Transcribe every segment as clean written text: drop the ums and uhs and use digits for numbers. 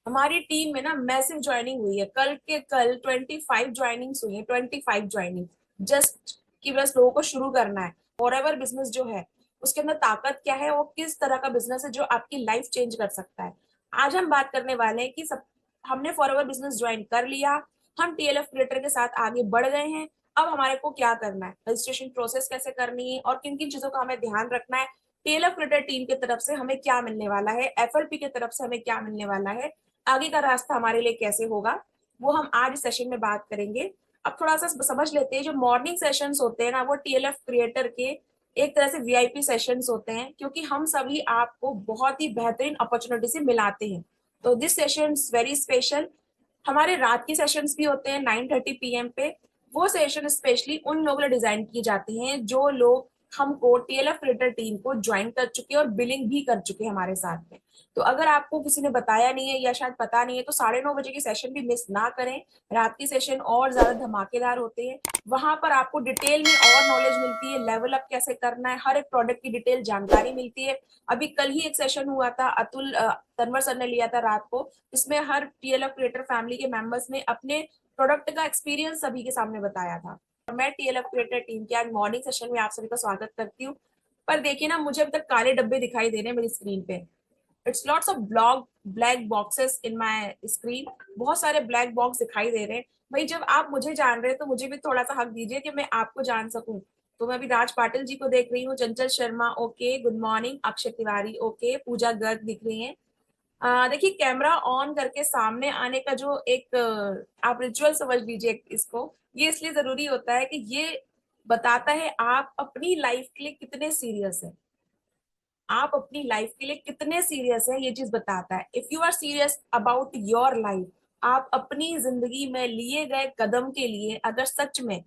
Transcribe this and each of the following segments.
हमारी टीम में ना मैसिव ज्वाइनिंग हुई है, कल के कल 25 ज्वाइनिंग्स हुई है, 25 ज्वाइनिंग। जस्ट कि बस लोगों को शुरू करना है। फॉरएवर बिजनेस जो है उसके अंदर ताकत क्या है, वो किस तरह का बिजनेस है जो आपकी लाइफ चेंज कर सकता है। आज हम बात करने वाले हैं कि सब हमने फॉरएवर बिजनेस ज्वाइन कर लिया, हम टीएलएफ क्रिएटर के साथ आगे बढ़ गए हैं। अब हमारे को क्या करना है, रजिस्ट्रेशन प्रोसेस कैसे करनी है और किन किन चीजों का हमें ध्यान रखना है, टीएलएफ क्रिएटर टीम की तरफ से हमें क्या मिलने वाला है, एफएलपी की तरफ से हमें क्या मिलने वाला है, आगे का रास्ता हमारे लिए कैसे होगा, वो हम आज इस सेशन में बात करेंगे। अब थोड़ा सा समझ लेते हैं, जो मॉर्निंग सेशंस होते हैं ना वो टीएलएफ क्रिएटर के एक तरह से वीआईपी सेशंस होते हैं, क्योंकि हम सभी आपको बहुत ही बेहतरीन अपॉर्चुनिटी से मिलाते हैं। तो दिस सेशन वेरी स्पेशल। हमारे रात की सेशंस भी होते हैं 9:30 PM पे। वो सेशन स्पेशली उन लोगों के लिए डिजाइन की जाती हैं जो लोग हमको टीएलएफ क्रिएटर टीम को ज्वाइन कर चुके हैं और बिलिंग भी कर चुके हैं हमारे साथ में। तो अगर आपको किसी ने बताया नहीं है या शायद पता नहीं है तो 9:30 बजे की सेशन भी मिस ना करें। रात की सेशन और ज्यादा धमाकेदार होते हैं। वहां पर आपको डिटेल में और नॉलेज मिलती है, लेवल अप कैसे करना है, हर एक प्रोडक्ट की डिटेल जानकारी मिलती है। अभी कल ही एक सेशन हुआ था, अतुल तनवर सर ने लिया था रात को। इसमें हर टीएलएफ क्रिएटर फैमिली के मेंबर्स ने अपने प्रोडक्ट का एक्सपीरियंस सभी के सामने बताया था। मैं टीएलएफ क्रिएटर टीम के आज मॉर्निंग सेशन में आप सभी का स्वागत करती हूँ। पर देखिए ना, मुझे अब तक काले डब्बे दिखाई दे रहे हैं मेरी स्क्रीन पे। It's lots of black boxes in my screen. बहुत सारे ब्लैक बॉक्स दिखाई दे रहे हैं। भाई जब आप मुझे जान रहे हैं तो मुझे भी थोड़ा सा हक दीजिए कि मैं आपको जान सकूं। तो मैं अभी राज पाटिल जी को देख रही हूँ, Chanchal Sharma okay, good morning, Akshay Tiwari okay, Pooja Garg दिख रही है। देखिए कैमरा ऑन करके सामने आने का जो एक आप रिचुअल समझ लीजिए इसको, ये इसलिए जरूरी होता है कि ये बताता है आप अपनी लाइफ के लिए कितने सीरियस है। आप अपनी लाइफ के लिए कितने सीरियस है ये चीज बताता है। If you are serious about your life, आप अपनी जिंदगी में लिए गए कदम के लिए अगर सच में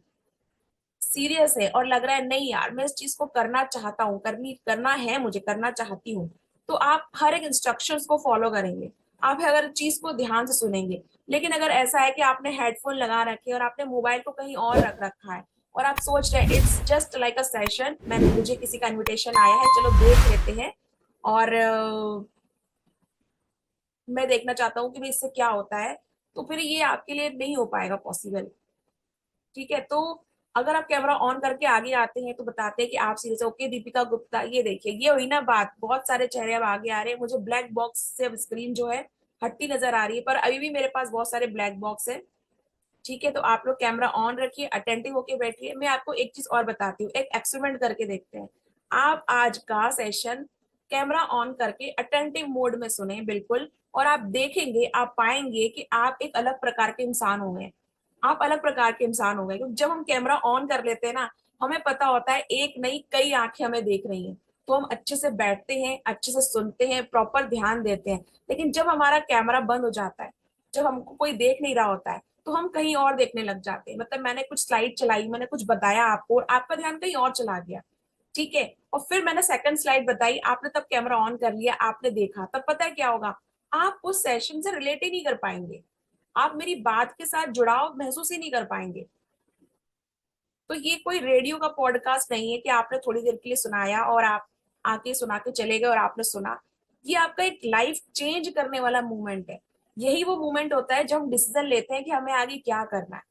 सीरियस है और लग रहा है नहीं यार मैं इस चीज को करना चाहता हूँ, करना है, मुझे करना चाहती हूँ, तो आप हर एक इंस्ट्रक्शंस को फॉलो करेंगे। आप हर चीज को ध्यान से सुनेंगे। लेकिन अगर ऐसा है कि आपने हेडफोन लगा रखे और आपने मोबाइल को कहीं और रख रखा है और आप सोच रहे हैं it's just like a session, मुझे किसी का इन्विटेशन आया है, चलो देख लेते हैं और मैं देखना चाहता हूँ कि भाई इससे क्या होता है, तो फिर ये आपके लिए नहीं हो पाएगा पॉसिबल। ठीक है, तो अगर आप कैमरा ऑन करके आगे आते हैं तो बताते हैं कि आप सीरियस। ओके दीपिका गुप्ता, ये देखिए ये हुई ना बात, बहुत सारे चेहरे अब आगे आ रहे हैं। मुझे ब्लैक बॉक्स से अब स्क्रीन जो है हटती नजर आ रही है, पर अभी भी मेरे पास बहुत सारे ब्लैक बॉक्स है। ठीक है, तो आप लोग कैमरा ऑन रखिए, अटेंटिव होके बैठिए। मैं आपको एक चीज और बताती हूँ, एक एक्सपेरिमेंट करके देखते हैं। आप आज का सेशन कैमरा ऑन करके अटेंटिव मोड में सुने बिल्कुल, और आप देखेंगे, आप पाएंगे कि आप एक अलग प्रकार के इंसान हो गए। आप अलग प्रकार के इंसान हो गए, क्योंकि जब हम कैमरा ऑन कर लेते हैं ना, हमें पता होता है एक नहीं कई आंखें हमें देख रही हैं। तो हम अच्छे से बैठते हैं, अच्छे से सुनते हैं, प्रॉपर ध्यान देते हैं। लेकिन जब हमारा कैमरा बंद हो जाता है, जब हमको कोई देख नहीं रहा होता है, तो हम कहीं और देखने लग जाते हैं। मतलब मैंने कुछ स्लाइड चलाई, मैंने कुछ बताया आपको और आपका ध्यान कहीं और चला गया। ठीक है, और फिर मैंने सेकंड स्लाइड बताई, आपने तब कैमरा ऑन कर लिया, आपने देखा, तब पता है क्या होगा, आप उस सेशन से रिलेट ही नहीं कर पाएंगे। आप मेरी बात के साथ जुड़ाव महसूस ही नहीं कर पाएंगे। तो ये कोई रेडियो का पॉडकास्ट नहीं है कि आपने थोड़ी देर के लिए सुनाया और आप आके सुना के चले गए और आपने सुना। ये आपका एक लाइफ चेंज करने वाला मूवमेंट है। यही वो मूवमेंट होता है जब हम डिसीजन लेते हैं कि हमें आगे क्या करना है।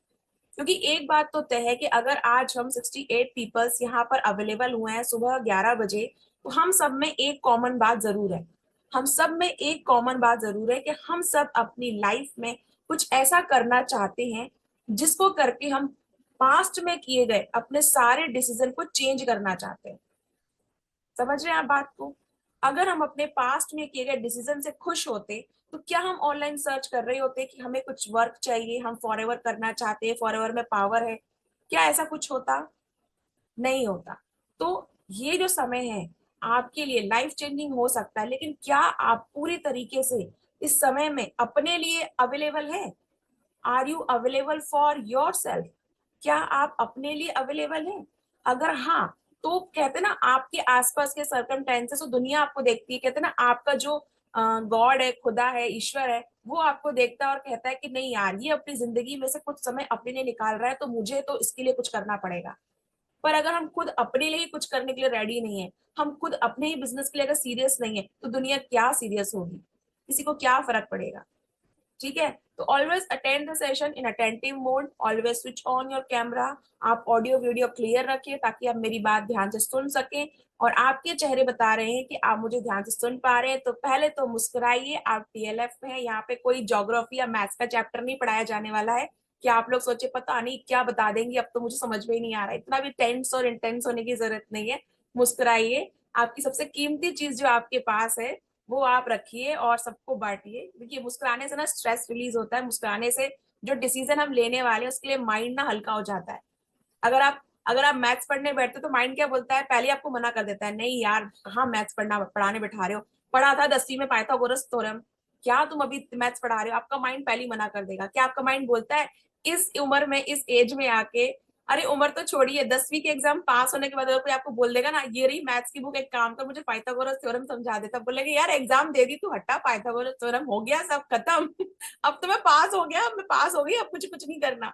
क्योंकि एक बात तो तय है कि अगर आज हम 68 पीपल्स यहाँ पर अवेलेबल हुए हैं सुबह 11 बजे, तो हम सब में एक कॉमन बात जरूर है। हम सब में एक कॉमन बात जरूर है कि हम सब अपनी लाइफ में कुछ ऐसा करना चाहते हैं जिसको करके हम पास्ट में किए गए अपने सारे डिसीजन को चेंज करना चाहते हैं। समझ रहे हैं आप बात को? अगर हम अपने पास्ट में किए गए डिसीजन से खुश होते, तो क्या हम ऑनलाइन सर्च कर रहे होते कि हमें कुछ वर्क चाहिए, हम फॉरएवर करना चाहते हैं, फॉरएवर में पावर है? क्या ऐसा कुछ होता? नहीं होता। तो ये जो समय है आपके लिए लाइफ चेंजिंग हो सकता है, लेकिन क्या आप पूरी तरीके से इस समय में अपने लिए अवेलेबल है? Are you available for your yourself आप अपने लिए अवेलेबल हैं? अगर हाँ, तो कहते ना आपके आसपास के सर्कमटेंसेस, तो दुनिया आपको देखती है। कहते ना आपका जो गॉड है, खुदा है, ईश्वर है, वो आपको देखता है और कहता है कि नहीं यार ये अपनी जिंदगी में से कुछ समय अपने लिए निकाल रहा है, तो मुझे तो इसके लिए कुछ करना पड़ेगा। पर अगर हम खुद अपने लिए ही कुछ करने के लिए रेडी नहीं है, हम खुद अपने ही बिजनेस के लिए अगर सीरियस नहीं है, तो दुनिया क्या सीरियस होगी? किसी को क्या फर्क पड़ेगा? ठीक है। तो always attend the session in attentive mode, always switch on your camera. आप ऑडियो वीडियो क्लियर रखिए ताकि आप मेरी बात ध्यान से सुन सकें, और आपके चेहरे बता रहे हैं कि आप मुझे ध्यान से सुन पा रहे हैं। तो पहले तो मुस्कुराइए, आप टीएलएफ में है, यहाँ पे कोई ज्योग्राफी या मैथ्स का चैप्टर नहीं पढ़ाया जाने वाला है कि आप लोग सोचे पता नहीं क्या बता देंगे, अब तो मुझे समझ में ही नहीं आ रहा है। इतना भी टेंस और इंटेंस होने की जरूरत नहीं है। मुस्कुराइए, आपकी सबसे कीमती चीज जो आपके पास है वो आप रखिए और सबको बांटिए। देखिए मुस्कुराने से ना स्ट्रेस रिलीज होता है, मुस्कुराने से जो डिसीजन हम लेने वाले हैं उसके लिए माइंड ना हल्का हो जाता है। अगर आप मैथ्स पढ़ने बैठते तो माइंड क्या बोलता है, पहले आपको मना कर देता है, नहीं यार कहाँ मैथ्स पढ़ाने बैठा रहे हो, पढ़ा था 10वीं में पाइथागोरस थ्योरम, क्या तुम अभी मैथ्स पढ़ा रहे हो। आपका माइंड पहले ही मना कर देगा। क्या आपका माइंड बोलता है इस उम्र में, इस एज में आके, अरे उम्र तो छोड़िए, 10वीं के एग्जाम पास होने के बाद अगर कोई आपको बोल देगा ना ये रही मैथ्स की बुक, एक काम कर मुझे पाइथागोरस थ्योरम समझा देता, बोलेगा यार एग्जाम दे दी तू, हटा, पाइथागोरस थ्योरम हो गया सब खत्म अब तो मैं पास हो गया, अब मैं पास हो गई, अब मुझे कुछ नहीं करना।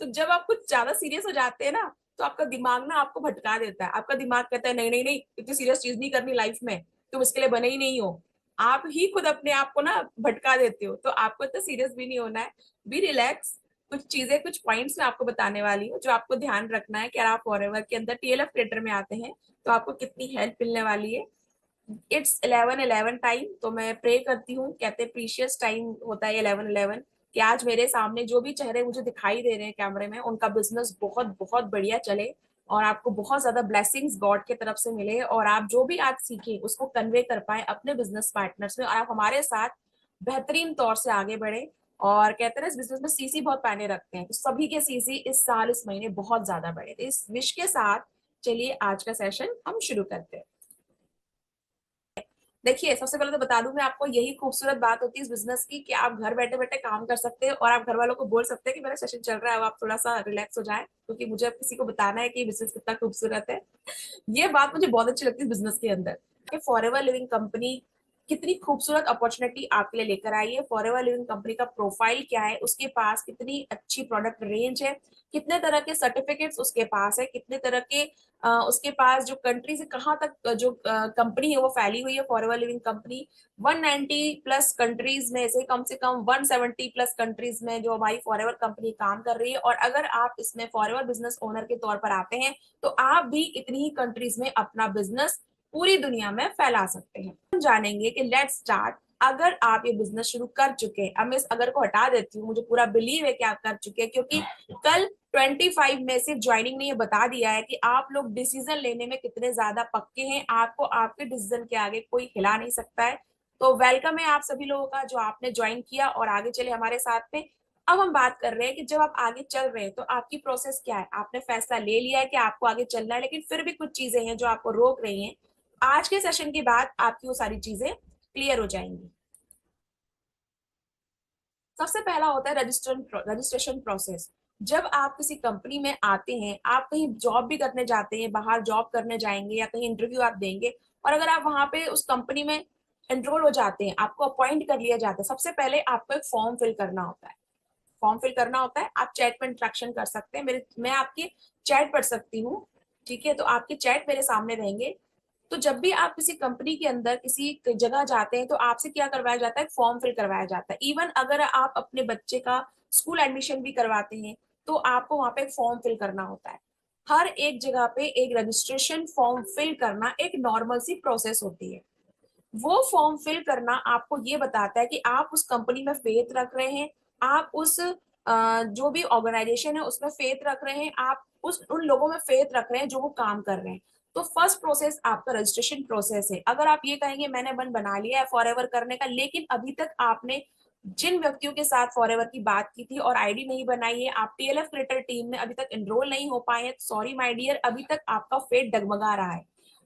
तो जब आप कुछ ज्यादा सीरियस हो जाते हैं ना, तो आपका दिमाग ना आपको भटका देता है। आपका दिमाग कहता है नहीं नहीं नहीं, इतनी सीरियस चीज नहीं करनी लाइफ में, तुम इसके लिए बने ही नहीं हो। आप ही खुद अपने आप को ना भटका देते हो। तो आपको इतना सीरियस भी नहीं होना है, बी रिलैक्स। कुछ चीजें, कुछ पॉइंट्स मैं आपको बताने वाली हूँ जो आपको ध्यान रखना है कि अगर आप फॉरएवर के अंदर टीएलएफ क्रिएटर में आते हैं तो आपको कितनी हेल्प मिलने वाली है। इट्स 11:11 टाइम, तो मैं प्रे करती हूँ, कहते हैं प्रीशियस टाइम होता है 11:11, कि आज मेरे सामने जो भी चेहरे मुझे दिखाई दे रहे हैं कैमरे में, उनका बिजनेस बहुत बहुत बढ़िया चले और आपको बहुत ज्यादा ब्लेसिंग्स गॉड की तरफ से मिले, और आप जो भी आज सीखे उसको कन्वे कर पाए अपने बिजनेस पार्टनर्स में, और आप हमारे साथ बेहतरीन तौर से आगे बढ़े। और कहते हैं इस बिजनेस में सीसी बहुत मायने रखते हैं, तो सभी के सीसी इस साल, इस महीने बहुत ज्यादा बढ़े। तो इस विश के साथ चलिए आज का सेशन हम शुरू करते हैं। देखिए सबसे पहले तो बता दूं मैं आपको, यही खूबसूरत बात होती है इस बिजनेस की कि आप घर बैठे बैठे काम कर सकते हैं और आप घर वालों को बोल सकते हैं कि मेरा सेशन चल रहा है, अब आप थोड़ा सा रिलैक्स हो जाए, क्योंकि मुझे अब किसी को बताना है कि बिजनेस कितना खूबसूरत है। ये बात मुझे बहुत अच्छी लगती है बिजनेस के अंदर कि फॉरएवर लिविंग कंपनी कितनी खूबसूरत अपॉर्चुनिटी आपके लिए लेकर आई है। फॉरएवर लिविंग कंपनी का प्रोफाइल क्या है, उसके पास कितनी अच्छी प्रोडक्ट रेंज है, कितने तरह के सर्टिफिकेट्स उसके पास है, कितने तरह के उसके पास जो कंट्री से कहाँ तक जो कंपनी है वो फैली हुई है। Forever living company 190 plus countries में से कम 170 प्लस कंट्रीज में जो हमारी फॉरएवर कंपनी काम कर रही है। और अगर आप इसमें फॉरएवर बिजनेस ओनर के तौर पर आते हैं तो आप भी इतनी ही कंट्रीज में अपना बिजनेस पूरी दुनिया में फैला सकते हैं। हम जानेंगे कि लेट्स स्टार्ट। अगर आप ये बिजनेस शुरू कर चुके हैं, अब मैं इस अगर को हटा देती हूँ, मुझे पूरा बिलीव है कि आप कर चुके हैं, क्योंकि कल 25 में से ज्वाइनिंग ने ये बता दिया है कि आप लोग डिसीजन लेने में कितने ज्यादा पक्के हैं, आपको आपके डिसीजन के आगे कोई हिला नहीं सकता है। तो वेलकम है आप सभी लोगों का जो आपने ज्वाइन किया और आगे चले हमारे साथ में। अब हम बात कर रहे हैं कि जब आप आगे चल रहे हैं तो आपकी प्रोसेस क्या है। आपने फैसला ले लिया है कि आपको आगे चलना है, लेकिन फिर भी कुछ चीजें हैं जो आपको रोक रही हैं। आज के सेशन के बाद आपकी वो सारी चीजें क्लियर हो जाएंगी। सबसे पहला होता है रजिस्ट्रेशन प्रोसेस। जब आप किसी कंपनी में आते हैं, आप कहीं जॉब भी करने जाते हैं, बाहर जॉब करने जाएंगे या कहीं इंटरव्यू आप देंगे, और अगर आप वहां पे उस कंपनी में एनरोल हो जाते हैं, आपको अपॉइंट कर लिया जाता है, सबसे पहले आपको एक फॉर्म फिल करना होता है। फॉर्म फिल करना होता है। आप चैट में इंट्रैक्शन कर सकते हैं, मैं आपकी चैट पढ़ सकती हूँ, ठीक है, तो आपके चैट मेरे सामने रहेंगे। तो जब भी आप किसी कंपनी के अंदर किसी जगह जाते हैं तो आपसे क्या करवाया जाता है, फॉर्म फिल करवाया जाता है। इवन अगर आप अपने बच्चे का स्कूल एडमिशन भी करवाते हैं तो आपको वहां पे एक फॉर्म फिल करना होता है। हर एक जगह पे एक रजिस्ट्रेशन फॉर्म फिल करना एक नॉर्मल सी प्रोसेस होती है। वो फॉर्म फिल करना आपको ये बताता है कि आप उस कंपनी में फेथ रख रहे हैं, आप उस जो भी ऑर्गेनाइजेशन है उसमें फेथ रख रहे हैं, आप उस उन लोगों में फेथ रख रहे हैं जो वो काम कर रहे हैं। तो फर्स्ट प्रोसेस आपका रजिस्ट्रेशन प्रोसेस है। अगर आप ये कहेंगे मैंने मन बना लिया है फॉरएवर करने का, लेकिन अभी तक आपने जिन व्यक्तियों के साथ फॉरएवर की बात की थी और आईडी नहीं बनाई है, आप टीएलएफ क्रिएटर टीम में अभी तक एनरोल नहीं हो पाए हैं, सॉरी माय डियर, अभी तक आपका फेट डगमगा रहा है।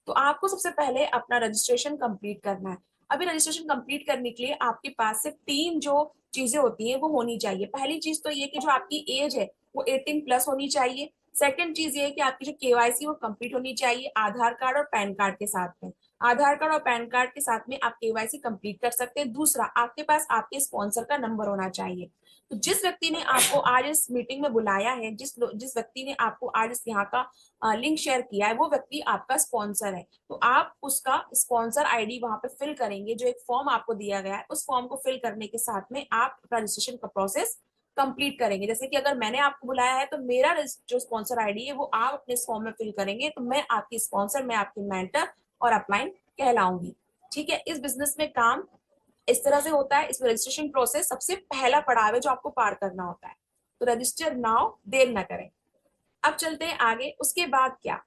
तो आपको सबसे पहले अपना रजिस्ट्रेशन कंप्लीट करना है। अभी रजिस्ट्रेशन कंप्लीट करने के लिए आपके पास सिर्फ 3 जो चीजें होती हैं वो होनी चाहिए। पहली चीज तो ये कि जो आपकी एज है वो 18 प्लस होनी चाहिए। सेकंड चीज ये है कि आपकी जो केवाईसी वो कंप्लीट होनी चाहिए आधार कार्ड और पैन कार्ड के साथ में। आधार कार्ड और पैन कार्ड के साथ में आप केवाईसी कंप्लीट कर सकते हैं। दूसरा, आपके पास आपके स्पॉन्सर का नंबर होना चाहिए। तो जिस व्यक्ति ने आपको आज इस मीटिंग में बुलाया है, जिस व्यक्ति ने आपको आज इस यहाँ का लिंक शेयर किया है, वो व्यक्ति आपका स्पॉन्सर है। तो आप उसका स्पॉन्सर आईडी वहां पे फिल करेंगे। जो एक फॉर्म आपको दिया गया है, उस फॉर्म को फिल करने के साथ में आप रजिस्ट्रेशन का प्रोसेस कंप्लीट करेंगे। जैसे कि अगर मैंने आपको बुलाया है तो मेरा जो स्पॉन्सर आईडी है वो आप अपने इस फॉर्म में फिल करेंगे, तो मैं आपकी स्पॉन्सर, मैं आपकी मेंटर और अपलाइन कहलाऊंगी। ठीक है, इस बिजनेस में काम इस तरह से होता है। इसमें रजिस्ट्रेशन प्रोसेस सबसे पहला पड़ाव है जो आपको पार करना होता है। तो रजिस्टर नाउ, देर ना करें। अब चलते हैं आगे। उसके बाद क्या,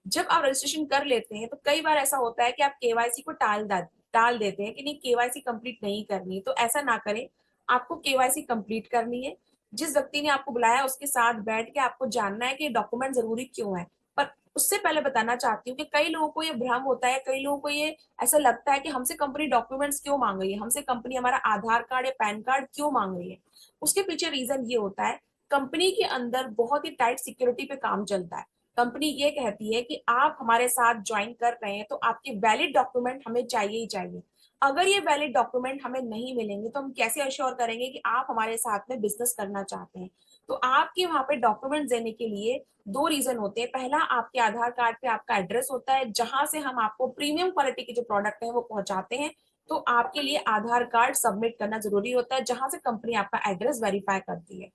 जब आप रजिस्ट्रेशन कर लेते हैं तो कई बार ऐसा होता है कि आप केवाईसी को टाल देते हैं कि नहीं, केवाईसी कंप्लीट नहीं करनी। तो ऐसा ना करें, आपको केवाईसी कंप्लीट करनी है। जिस व्यक्ति ने आपको बुलाया उसके साथ बैठ के आपको जानना है कि डॉक्यूमेंट जरूरी क्यों है। पर उससे पहले बताना चाहती हूँ कि कई लोगों को ये भ्रम होता है, कई लोगों को ये ऐसा लगता है कि हमसे कंपनी डॉक्यूमेंट्स क्यों मांग रही है, हमसे कंपनी हमारा आधार कार्ड या पैन कार्ड क्यों मांग रही है। उसके पीछे रीजन ये होता है, कंपनी के अंदर बहुत ही टाइट सिक्योरिटी पे काम चलता है। कंपनी ये कहती है कि आप हमारे साथ ज्वाइन कर रहे हैं तो आपके वैलिड डॉक्यूमेंट हमें चाहिए ही चाहिए। अगर ये वैलिड डॉक्यूमेंट हमें नहीं मिलेंगे तो हम कैसे अश्योर करेंगे कि आप हमारे साथ में बिजनेस करना चाहते हैं। तो आपके वहां पे डॉक्यूमेंट देने के लिए दो रीजन होते हैं। पहला, आपके आधार कार्ड पे आपका एड्रेस होता है जहां से हम आपको प्रीमियम क्वालिटी के जो प्रोडक्ट है वो पहुंचाते हैं। तो आपके लिए आधार कार्ड सबमिट करना जरूरी होता है जहां से कंपनी आपका एड्रेस वेरीफाई करती है।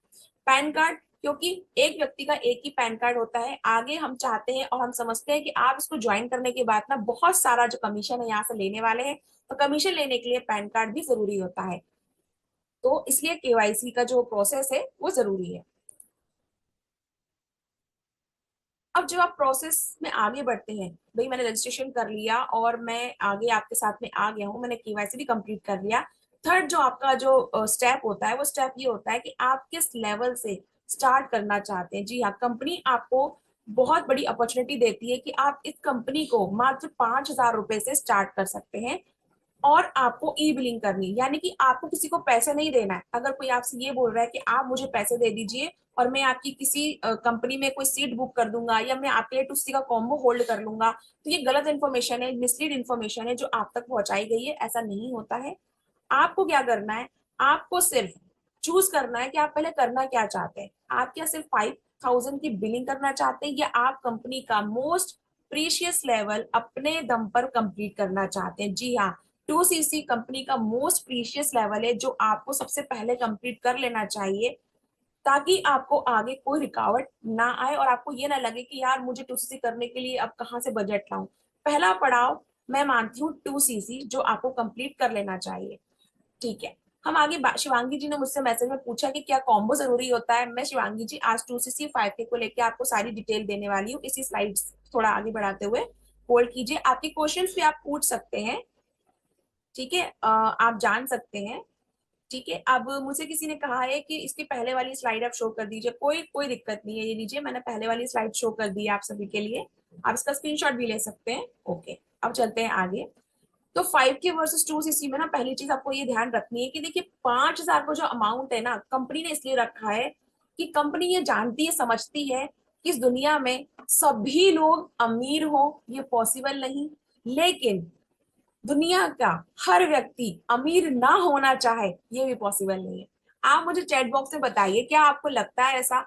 पैन कार्ड, क्योंकि एक व्यक्ति का एक ही पैन कार्ड होता है। आगे हम चाहते हैं और हम समझते हैं कि आप इसको ज्वाइन करने के बाद ना बहुत सारा जो कमीशन है यहाँ से लेने वाले हैं, तो कमीशन लेने के लिए पैन कार्ड भी जरूरी होता है। तो इसलिए केवाईसी का जो प्रोसेस है वो जरूरी है। अब जब आप प्रोसेस में आगे बढ़ते हैं, भाई मैंने रजिस्ट्रेशन कर लिया और मैं आगे आपके साथ में आ गया हूँ, मैंने केवाईसी भी कंप्लीट कर लिया। थर्ड जो आपका जो स्टेप होता है वो स्टेप ये होता है कि आप किस लेवल से स्टार्ट करना चाहते हैं। जी हाँ, कंपनी आपको बहुत बड़ी अपॉर्चुनिटी देती है कि आप इस कंपनी को मात्र 5,000 रुपए से स्टार्ट कर सकते हैं। और आपको ई बिलिंग करनी, यानी कि आपको किसी को पैसे नहीं देना है। अगर कोई आपसे ये बोल रहा है कि आप मुझे पैसे दे दीजिए और मैं आपकी किसी कंपनी में कोई सीट बुक कर दूंगा या मैं आपके लिए टुस्सी का कॉम्बो होल्ड कर लूंगा, तो ये गलत इन्फॉर्मेशन है, मिसलीड इन्फॉर्मेशन है जो आप तक पहुंचाई गई है। ऐसा नहीं होता है। आपको क्या करना है, आपको सिर्फ चूज करना है कि आप पहले करना क्या चाहते हैं। आप क्या सिर्फ 5,000 की बिलिंग करना चाहते हैं या आप कंपनी का मोस्ट प्रीशियस लेवल अपने दम पर कंप्लीट करना चाहते हैं। जी हाँ, 2cc कंपनी का मोस्ट प्रीशियस लेवल है जो आपको सबसे पहले कंप्लीट कर लेना चाहिए, ताकि आपको आगे कोई रुकावट ना आए और आपको ये ना लगे कि यार मुझे 2cc करने के लिए अब कहाँ से बजट लाऊं। पहला पड़ाव मैं मानती हूँ 2cc जो आपको कंप्लीट कर लेना चाहिए। ठीक है, हम आगे शिवांगी जी ने मुझसे मैसेज में पूछा कि क्या कॉम्बो जरूरी होता है। मैं शिवांगी जी आज 2cc 5K को लेकर आपको सारी डिटेल देने वाली हूँ इसी स्लाइड्स थोड़ा आगे बढ़ाते हुए। होल्ड कीजिए, आपके क्वेश्चंस भी आप पूछ सकते हैं। ठीक है, आप जान सकते हैं। ठीक है, अब मुझे किसी ने कहा है कि इसकी पहले वाली स्लाइड आप शो कर दीजिए। कोई कोई दिक्कत नहीं है, ये लीजिए मैंने पहले वाली स्लाइड शो कर दी है आप सभी के लिए। आप इसका स्क्रीनशॉट भी ले सकते हैं। ओके, अब चलते हैं आगे। तो 5K वर्सेस 2cc में ना पहली चीज आपको ये ध्यान रखनी है कि देखिए 5,000 का जो अमाउंट है ना, कंपनी ने इसलिए रखा है कि कंपनी ये जानती है, समझती है कि इस दुनिया में सभी लोग अमीर हो ये पॉसिबल नहीं, लेकिन दुनिया का हर व्यक्ति अमीर ना होना चाहे ये भी पॉसिबल नहीं है। आप मुझे चैट बॉक्स में बताइए, क्या आपको लगता है ऐसा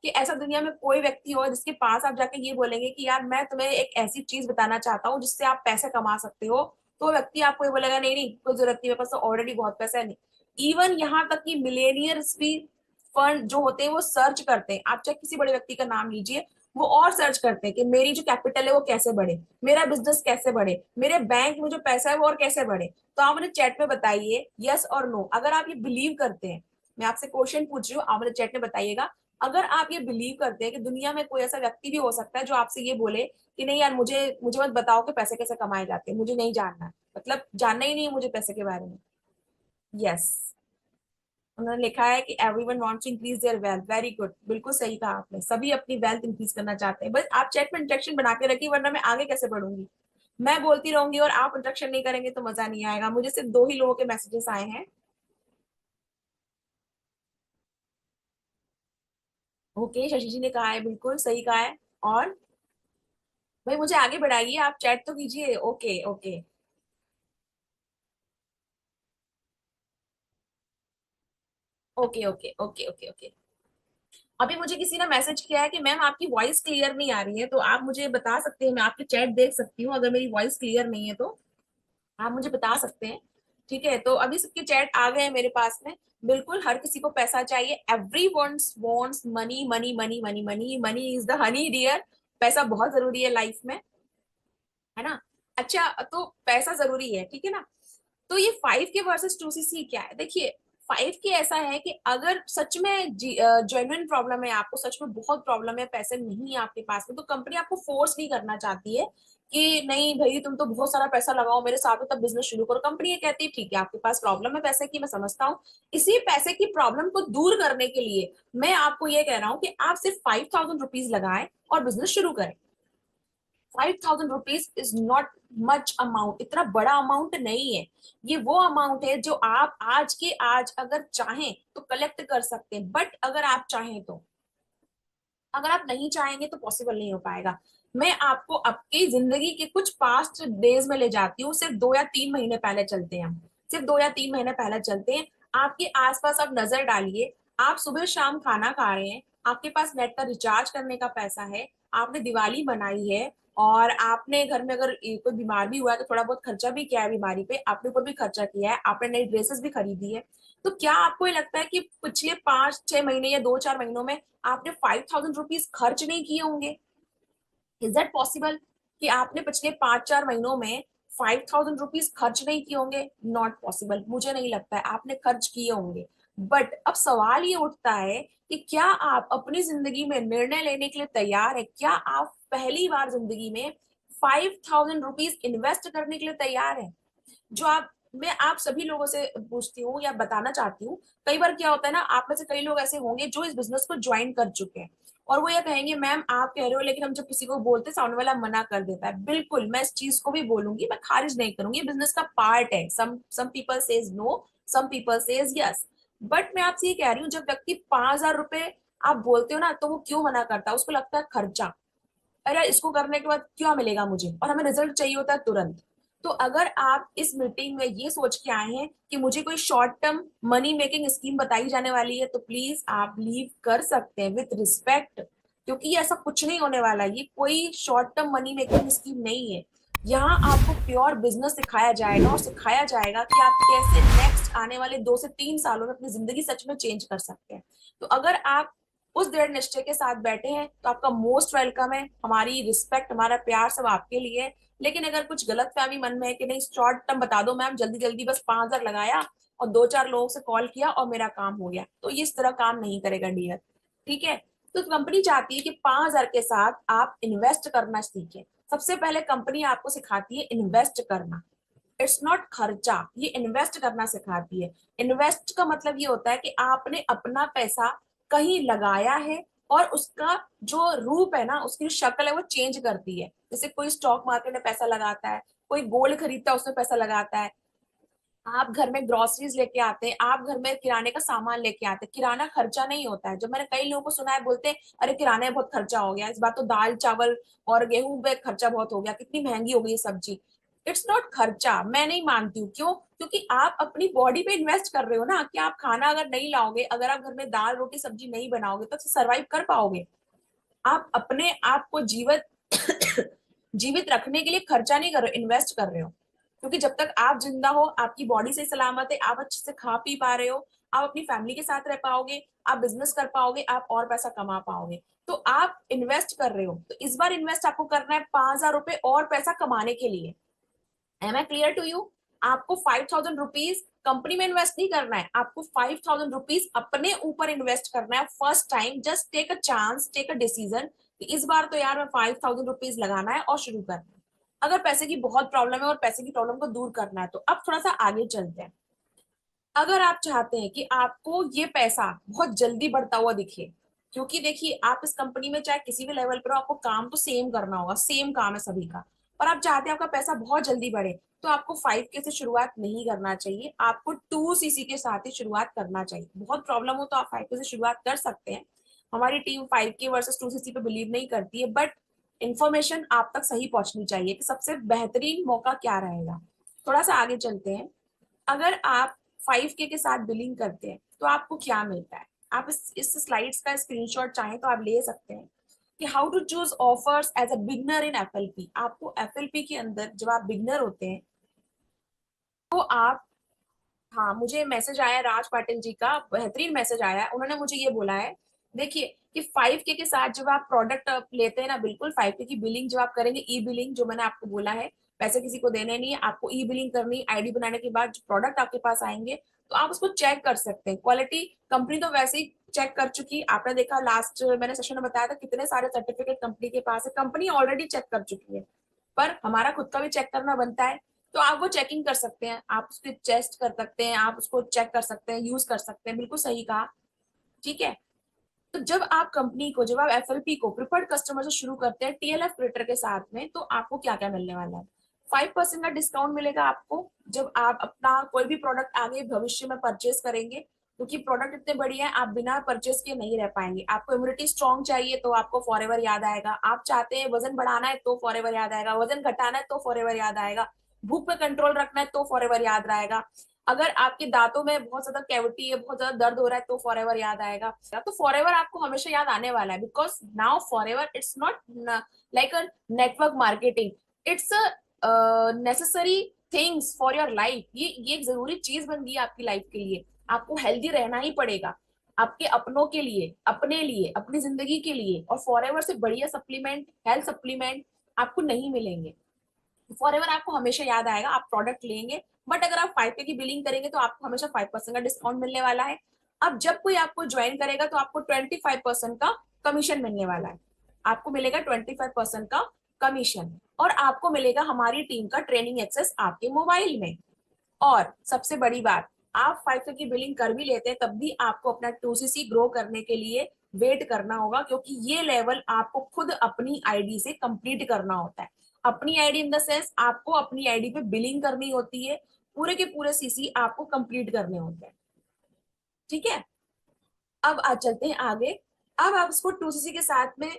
कि ऐसा दुनिया में कोई व्यक्ति हो जिसके पास आप जाके ये बोलेंगे कि यार मैं तुम्हें एक ऐसी चीज बताना चाहता हूँ जिससे आप पैसे कमा सकते हो, तो व्यक्ति आपको ये बोलेगा नहीं नहीं कोई जरूरत नहीं, मेरे पास तो ऑलरेडी बहुत पैसा है। नहीं, इवन यहाँ तक कि मिलेनियर्स भी फंड जो होते हैं वो सर्च करते हैं। आप चाहे किसी बड़े व्यक्ति का नाम लीजिए, वो और सर्च करते हैं कि मेरी जो कैपिटल है वो कैसे बढ़े, मेरा बिजनेस कैसे बढ़े, मेरे बैंक में जो पैसा है वो और कैसे बढ़े। तो आप मुझे चैट में बताइए यस और नो, अगर आप ये बिलीव करते हैं। मैं आपसे क्वेश्चन पूछ रही हूँ, आप मुझे चैट में बताइएगा। अगर आप ये बिलीव करते हैं कि दुनिया में कोई ऐसा व्यक्ति भी हो सकता है जो आपसे ये बोले कि नहीं यार मुझे मुझे मत बताओ कि पैसे कैसे कमाए जाते हैं, मुझे नहीं जानना है, मतलब जानना ही नहीं है मुझे पैसे के बारे में। यस, उन्होंने लिखा है कि everyone wants to increase their wealth. Very good, बिल्कुल सही कहा आपने, सभी अपनी वेल्थ इंक्रीज करना चाहते हैं। बस आप चैट में इंटरेक्शन बना के रखिए, वरना मैं आगे कैसे बढ़ूंगी। मैं बोलती रहूंगी और आप इंटरेक्शन नहीं करेंगे तो मजा नहीं आएगा। मुझे सिर्फ दो ही लोगों के मैसेजेस आए हैं। ओके, शशि जी ने कहा है, बिल्कुल सही कहा है। और भाई मुझे आगे बढ़ाइए, आप चैट तो कीजिए। Okay okay okay okay okay okay okay. अभी मुझे किसी ने मैसेज किया है कि मैम आपकी वॉइस क्लियर नहीं आ रही है, तो आप मुझे बता सकते हैं, मैं आपकी चैट देख सकती हूँ, अगर मेरी वॉइस क्लियर नहीं है तो आप मुझे बता सकते हैं। ठीक है, तो अभी सबके चैट आ गए हैं मेरे पास में। बिल्कुल हर किसी को पैसा चाहिए, every wants money money money money money, money is the honey dear. पैसा बहुत जरूरी है लाइफ में, है ना। अच्छा, तो पैसा जरूरी है, ठीक है ना। तो ये 5K वर्सेस 2CC क्या है, देखिए 5K ऐसा है कि अगर सच में जेन्युइन प्रॉब्लम है, आपको सच में बहुत प्रॉब्लम है, पैसे नहीं है आपके पास में, तो कंपनी आपको फोर्स नहीं करना चाहती है कि नहीं भाई तुम तो बहुत सारा पैसा लगाओ मेरे साथ में तब बिजनेस शुरू करो। कंपनी ये कहती है ठीक है आपके पास प्रॉब्लम है पैसे की, मैं समझता हूँ। इसी पैसे की प्रॉब्लम को दूर करने के लिए मैं आपको ये कह रहा हूँ कि आप सिर्फ 5,000 रुपीज लगाएं और बिजनेस शुरू करें। 5,000 rupees is not much amount, इतना बड़ा अमाउंट नहीं है। ये वो अमाउंट है जो आप आज के आज अगर चाहें तो कलेक्ट कर सकते हैं, बट अगर आप चाहें तो, अगर आप नहीं चाहेंगे तो पॉसिबल नहीं हो पाएगा। मैं आपको आपकी जिंदगी के कुछ पास्ट डेज में ले जाती हूँ, सिर्फ 2 या 3 महीने पहले चलते हैं हम। सिर्फ 2 या 3 महीने पहले चलते हैं। आपके आसपास आप नजर डालिए, आप सुबह शाम खाना खा रहे हैं, आपके पास नेट का रिचार्ज करने का पैसा है, आपने दिवाली बनाई है, और आपने घर में अगर कोई बीमार भी हुआ है तो थोड़ा बहुत खर्चा भी किया है बीमारी पे, आपने ऊपर भी खर्चा किया है, आपने नई ड्रेसेस भी खरीदी है। तो क्या आपको ये लगता है कि पिछले 5-6 महीने या 2-4 महीनों में आपने 5,000 रुपीज खर्च नहीं किए होंगे? इज दैट पॉसिबल कि आपने पिछले 5-4 महीनों में 5,000 रुपीज खर्च नहीं किए होंगे? नॉट पॉसिबल, मुझे नहीं लगता है, आपने खर्च किए होंगे। बट अब सवाल ये उठता है कि क्या आप अपनी जिंदगी में निर्णय लेने के लिए तैयार है? क्या आप पहली बार जिंदगी में 5,000 रुपीज इन्वेस्ट करने के लिए तैयार है? जो आप, मैं आप सभी लोगों से पूछती हूँ या बताना चाहती हूँ, कई बार क्या होता है ना, आप में से कई लोग ऐसे होंगे जो इस बिजनेस को ज्वाइन कर चुके हैं, और वो ये कहेंगे मैम आप कह रहे हो लेकिन हम जब किसी को बोलते सामने वाला मना कर देता है। बिल्कुल मैं इस चीज को भी बोलूंगी, मैं खारिज नहीं करूंगी, बिजनेस का पार्ट है। Some people says no, some people says yes. But मैं आपसे ये कह रही हूँ, जब व्यक्ति 5,000 रुपए आप बोलते हो ना, तो वो क्यों मना करता है? उसको लगता है खर्चा, अरे इसको करने के बाद क्या मिलेगा मुझे, और हमें रिजल्ट चाहिए होता है तुरंत। तो अगर आप इस मीटिंग में ये सोच के आए हैं कि मुझे कोई short term money making scheme बताई जाने वाली है, तो प्लीज आप लीव कर सकते हैं विथ रिस्पेक्ट, क्योंकि ऐसा कुछ नहीं होने वाला। ये कोई short term money making scheme नहीं है। यहाँ आपको प्योर बिजनेस सिखाया जाएगा, और सिखाया जाएगा कि आप कैसे नेक्स्ट आने वाले 2 से 3 सालों में अपनी जिंदगी सच में चेंज कर सकते हैं। तो अगर आप उस दृढ़ निश्चय के साथ बैठे हैं तो आपका मोस्ट वेलकम है, हमारी रिस्पेक्ट हमारा प्यार सब आपके लिए है। लेकिन अगर कुछ गलत फहमी मन में है कि नहीं शॉर्ट टर्म बता दो मैम, जल्दी जल्दी बस 5,000 लगाया और 2-4 लोगों से कॉल किया और मेरा काम हो गया, तो ये इस तरह काम नहीं करेगा डियर। ठीक है, तो कंपनी चाहती है कि 5,000 के साथ आप इन्वेस्ट करना सीखें। सबसे पहले कंपनी आपको सिखाती है इन्वेस्ट करना। इट्स नॉट खर्चा, ये इन्वेस्ट करना सिखाती है। इन्वेस्ट का मतलब ये होता है कि आपने अपना पैसा कहीं लगाया है, और उसका जो रूप है ना, उसकी जो शक्ल है वो चेंज करती है। जैसे कोई स्टॉक मार्केट में पैसा लगाता है, कोई गोल्ड खरीदता है उसमें पैसा लगाता है, आप घर में ग्रोसरीज लेके आते हैं, आप घर में किराने का सामान लेके आते हैं, किराना खर्चा नहीं होता है। जब मैंने कई लोगों को सुना है बोलते हैं अरे किराने में बहुत खर्चा हो गया, इस बार तो दाल चावल और गेहूं पे खर्चा बहुत हो गया, कितनी महंगी हो गई सब्जी। इट्स नॉट खर्चा, मैं नहीं मानती हूँ। क्यों? क्योंकि आप अपनी बॉडी पे इन्वेस्ट कर रहे हो ना, कि आप खाना अगर नहीं लाओगे, अगर आप घर में दाल रोटी सब्जी नहीं बनाओगे तो सर्वाइव कर पाओगे? आप अपने आप को जीवित जीवित रखने के लिए खर्चा नहीं कर रहे हो, इन्वेस्ट कर रहे हो। क्योंकि जब तक आप जिंदा हो, आपकी बॉडी से सलामत है, आप अच्छे से खा पी पा रहे हो, आप अपनी फैमिली के साथ रह पाओगे, आप बिजनेस कर पाओगे, आप और पैसा कमा पाओगे। तो आप इन्वेस्ट कर रहे हो, तो इस बार इन्वेस्ट आपको करना है 5,000 रुपए और पैसा कमाने के लिए। Am I clear to you? आपको 5,000 रुपीज कंपनी में इन्वेस्ट नहीं करना है, आपको 5,000 रुपीज अपने ऊपर इन्वेस्ट करना है। First time just take a chance, take a decision कि इस बार तो यार मैं 5,000 रुपीज लगाना है और शुरू करना है। अगर पैसे की बहुत प्रॉब्लम है और पैसे की प्रॉब्लम को दूर करना है, तो अब थोड़ा सा आगे चलते हैं। अगर आप चाहते हैं कि आपको ये पैसा बहुत जल्दी बढ़ता हुआ दिखे, क्योंकि देखिए आप इस कंपनी में चाहे किसी भी लेवल पर हो, आपको काम तो सेम करना होगा, सेम काम है सभी का, और आप चाहते हैं आपका पैसा बहुत जल्दी बढ़े, तो आपको 5K से शुरुआत नहीं करना चाहिए, आपको 2CC के साथ ही शुरुआत करना चाहिए। बहुत प्रॉब्लम हो तो आप 5K से शुरुआत कर सकते हैं। हमारी टीम 5K वर्सेस 2CC पे बिलीव नहीं करती है, बट इंफॉर्मेशन आप तक सही पहुंचनी चाहिए कि सबसे बेहतरीन मौका क्या रहेगा। थोड़ा सा आगे चलते हैं। अगर आप 5K के साथ बिलिंग करते हैं तो आपको क्या मिलता है। आप इस स्लाइड्स का स्क्रीनशॉट चाहें तो आप ले सकते हैं कि how to choose offers as a beginner in FLP. आपको एफएलपी के अंदर जब आप बिगनर होते हैं तो आप, हाँ मुझे मैसेज आया राज पाटिल जी का, बेहतरीन मैसेज आया है। उन्होंने मुझे ये बोला है, देखिए कि 5K के साथ जब आप प्रोडक्ट लेते हैं ना, बिल्कुल 5K की बिलिंग जब आप करेंगे, ई बिलिंग जो मैंने आपको बोला है, पैसे किसी को देने नहीं है, आपको ई बिलिंग करनी। आईडी बनाने के बाद जो प्रोडक्ट आपके पास आएंगे तो आप उसको चेक कर सकते हैं। क्वालिटी कंपनी तो वैसे ही चेक कर चुकी, आपने देखा लास्ट मैंने सेशन में बताया था कितने सारे सर्टिफिकेट कंपनी के पास है, कंपनी ऑलरेडी चेक कर चुकी है। पर हमारा खुद का भी चेक करना बनता है, तो आप वो चेकिंग कर सकते हैं, आप उसके टेस्ट कर सकते हैं, आप उसको चेक कर सकते हैं, यूज कर सकते हैं। बिल्कुल सही कहा, ठीक है। तो जब आप कंपनी को, जब आप एफएलपी को प्रिफर्ड कस्टमर से शुरू करते हैं टीएलएफ क्रिएटर के साथ में, तो आपको क्या क्या मिलने वाला है। 5% का डिस्काउंट मिलेगा आपको जब आप अपना कोई भी प्रोडक्ट आगे भविष्य में परचेस करेंगे, क्योंकि प्रोडक्ट इतने बढ़िया है, आप बिना परचेस के नहीं रह पाएंगे। आपको इम्यूनिटी स्ट्रॉन्ग चाहिए तो आपको फॉरएवर याद आएगा। आप चाहते हैं वजन बढ़ाना है तो फॉरएवर याद आएगा। वजन घटाना है तो फॉरएवर याद आएगा। भूख पे कंट्रोल रखना है तो फॉरएवर याद रहेगा। अगर आपके दांतों में बहुत ज्यादा कैविटी है, बहुत ज्यादा दर्द हो रहा है तो फॉरएवर याद आएगा। तो फॉरएवर आपको हमेशा याद आने वाला है, because now forever it's not like a network marketing, it's a necessary things for your life. ये एक जरूरी चीज बन गई है आपकी लाइफ के लिए। आपको हेल्दी रहना ही पड़ेगा, आपके अपनों के लिए, अपने लिए, अपनी जिंदगी के लिए। और फॉरएवर से बढ़िया सप्लीमेंट, हेल्थ सप्लीमेंट आपको नहीं मिलेंगे। फॉरएवर आपको हमेशा याद आएगा, आप प्रोडक्ट लेंगे। बट अगर आप 5K की बिलिंग करेंगे तो आपको हमेशा 5% का डिस्काउंट मिलने वाला है। अब जब कोई आपको ज्वाइन करेगा तो आपको 25% का कमीशन मिलने वाला है। आपको मिलेगा 25% का कमीशन, और आपको मिलेगा हमारी टीम का ट्रेनिंग एक्सेस आपके मोबाइल में। और सबसे बड़ी बात, आप 5K की बिलिंग कर भी लेते हैं तब भी आपको अपना 2CC ग्रो करने के लिए वेट करना होगा, क्योंकि ये लेवल आपको खुद अपनी आईडी से कंप्लीट करना होता है। अपनी आईडी इन द सेंस आपको अपनी आईडी पे बिलिंग करनी होती है, पूरे के पूरे सीसी आपको कंप्लीट करने होते हैं, ठीक है। अब आ चलते हैं आगे। अब आप इसको 2CC के साथ में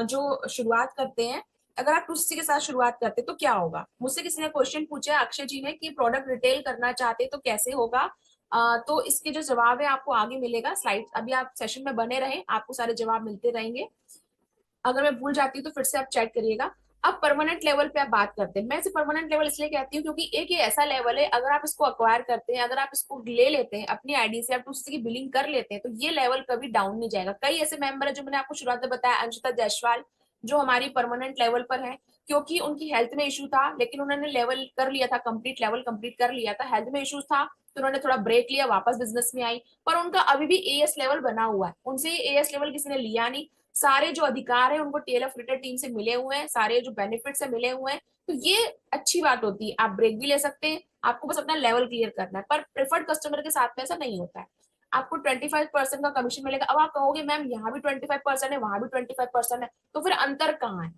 जो शुरुआत करते हैं, अगर आप 2CC के साथ शुरुआत करते हैं तो क्या होगा। मुझसे किसी ने क्वेश्चन पूछा अक्षय जी ने कि प्रोडक्ट रिटेल करना चाहते तो कैसे होगा। तो इसके जो जवाब है आपको आगे मिलेगा स्लाइड, अभी आप सेशन में बने रहें, आपको सारे जवाब मिलते रहेंगे। अगर मैं भूल जाती हूँ तो फिर से आप चेक करिएगा। अब परमानेंट लेवल पे आप बात करते हैं। मैं इसे परमानेंट लेवल इसलिए कहती हूँ क्योंकि एक ये ऐसा लेवल है, अगर आप इसको अक्वायर करते हैं, अगर आप इसको ले लेते हैं अपनी आईडी से, आप उसकी बिलिंग कर लेते हैं, तो ये लेवल कभी डाउन नहीं जाएगा। कई ऐसे मेंबर है जो मैंने आपको शुरुआत में बताया, अंशिता जायसवाल, जो हमारी परमानेंट लेवल पर है, क्योंकि उनकी हेल्थ में इशू था, लेकिन उन्होंने लेवल कर लिया था, कंप्लीट लेवल कंप्लीट कर लिया था। हेल्थ में इशूज था तो उन्होंने थोड़ा ब्रेक लिया, वापस बिजनेस में आई, पर उनका अभी भी एएस लेवल बना हुआ है। उनसे एएस लेवल किसी ने लिया नहीं। सारे जो अधिकार है उनको टीएलएफ रिटेल टीम से मिले हुए हैं, सारे जो बेनिफिट से मिले हुए हैं। तो ये अच्छी बात होती है, आप ब्रेक भी ले सकते हैं, आपको बस अपना लेवल क्लियर करना है। पर प्रेफर्ड कस्टमर के साथ में ऐसा नहीं होता है। आपको 25% का कमीशन मिलेगा। अब आप कहोगे मैम यहाँ भी 25% है, वहां भी 25% है, तो फिर अंतर कहाँ है।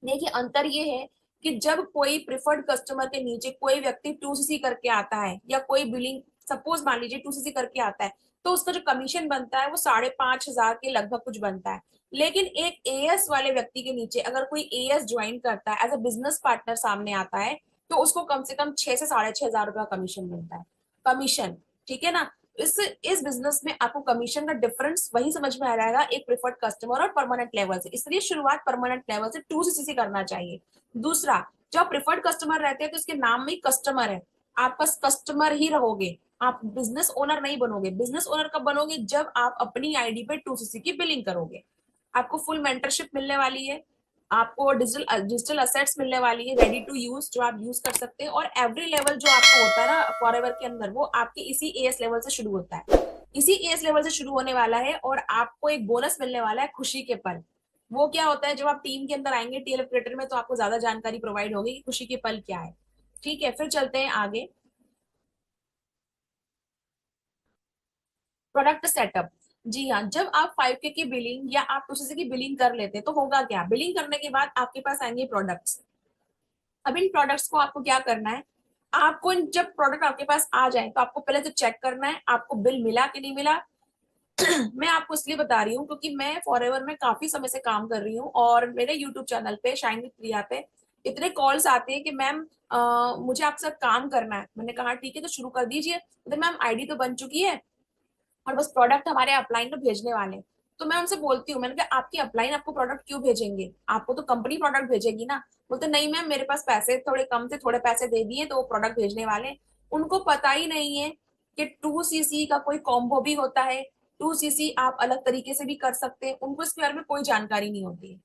देखिए अंतर ये है कि जब कोई प्रिफर्ड कस्टमर के नीचे कोई व्यक्ति 2CC करके आता है, या कोई बिलिंग सपोज मान लीजिए 2CC करके आता है, तो उसका जो कमीशन बनता है वो 5,500 के लगभग कुछ बनता है। लेकिन एक एएस वाले व्यक्ति के नीचे अगर कोई एएस ज्वाइन करता है, एज अ बिजनेस पार्टनर सामने आता है, तो उसको कम से कम 6 से 6,500 रुपया कमीशन मिलता है। कमीशन, ठीक है ना। इस बिजनेस में आपको कमीशन का डिफरेंस वही समझ में आ जाएगा एक प्रिफर्ड कस्टमर और परमानेंट लेवल से। इसलिए शुरुआत परमानेंट लेवल से 2CC करना चाहिए। दूसरा, जब प्रिफर्ड कस्टमर रहते हैं तो इसके नाम में कस्टमर है, आप बस कस्टमर ही रहोगे, आप बिजनेस ओनर नहीं बनोगे। बिजनेस ओनर कब बनोगे, जब आप अपनी आईडी पे 2CC की बिलिंग करोगे। आपको फुल मेंटरशिप मिलने वाली है, आपको डिजिटल डिजिटल असेट्स मिलने वाली है रेडी टू यूज, जो आप यूज कर सकते हैं। और एवरी लेवल जो आपको होता है ना फॉरएवर के अंदर, वो आपके इसी एएस लेवल से शुरू होता है, इसी एएस लेवल से शुरू होने वाला है। और आपको एक बोनस मिलने वाला है, खुशी के पल। वो क्या होता है, जब आप टीम के अंदर आएंगे टीएलएफ क्रिएटर में, तो आपको ज्यादा जानकारी प्रोवाइड होगी कि खुशी के पल क्या है, ठीक है। फिर चलते हैं आगे, प्रोडक्ट सेटअप। जी हाँ, जब आप 5K की बिलिंग या आप 2CC की बिलिंग कर लेते हैं तो होगा क्या, बिलिंग करने के बाद आपके पास आएंगे प्रोडक्ट्स। अब इन प्रोडक्ट्स को आपको क्या करना है, आपको जब प्रोडक्ट आपके पास आ जाए तो आपको पहले तो चेक करना है आपको बिल मिला कि नहीं मिला। मैं आपको इसलिए बता रही हूँ क्योंकि मैं फॉरएवर में काफी समय से काम कर रही हूँ, और मेरे यूट्यूब चैनल पे शाइन विद प्रिया पे इतने कॉल्स आते हैं कि मैम मुझे आपके साथ काम करना है। मैंने कहा ठीक है तो शुरू कर दीजिए। तो मैम आईडी तो बन चुकी है और बस प्रोडक्ट हमारे अपलाइन में भेजने वाले हैं। तो मैं उनसे बोलती हूँ, मैंने कहा आपकी अपलाइन आपको प्रोडक्ट क्यों भेजेंगे, आपको तो कंपनी प्रोडक्ट भेजेगी ना। बोलते नहीं मैम मेरे पास पैसे थोड़े कम थे, थोड़े पैसे दे दिए तो वो प्रोडक्ट भेजने वाले। उनको पता ही नहीं है कि 2cc का कोई कॉम्बो भी होता है, 2cc आप अलग तरीके से भी कर सकते हैं, उनको इसके बारे में कोई जानकारी नहीं होती है।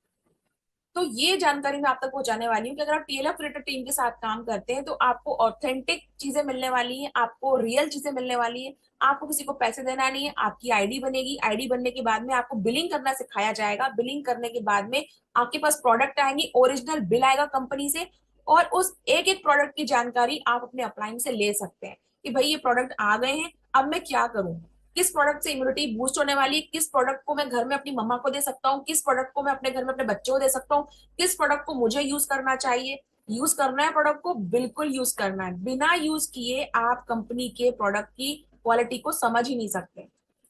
तो ये जानकारी मैं आप तक पहुंचाने वाली हूँ कि अगर आप टीएलएफ क्रिएटर टीम के साथ काम करते हैं तो आपको ऑथेंटिक चीजें मिलने वाली हैं, आपको रियल चीजें मिलने वाली हैं। आपको किसी को पैसे देना नहीं है, आपकी आईडी बनेगी, आईडी बनने के बाद में आपको बिलिंग करना सिखाया जाएगा, बिलिंग करने के बाद में आपके पास प्रोडक्ट आएंगे, ओरिजिनल बिल आएगा कंपनी से, और उस एक एक प्रोडक्ट की जानकारी आप अपने अपलाइन से ले सकते हैं कि भाई ये प्रोडक्ट आ गए हैं, अब मैं क्या करूं, किस प्रोडक्ट से इम्यूनिटी बूस्ट होने वाली है, किस प्रोडक्ट को मैं घर में अपनी मम्मा को दे सकता हूँ, किस प्रोडक्ट को मैं अपने घर में अपने बच्चों को दे सकता हूँ, किस प्रोडक्ट को मुझे यूज करना चाहिए। यूज करना है प्रोडक्ट को, बिल्कुल यूज करना है, बिना यूज किए आप कंपनी के प्रोडक्ट की क्वालिटी को समझ ही नहीं सकते।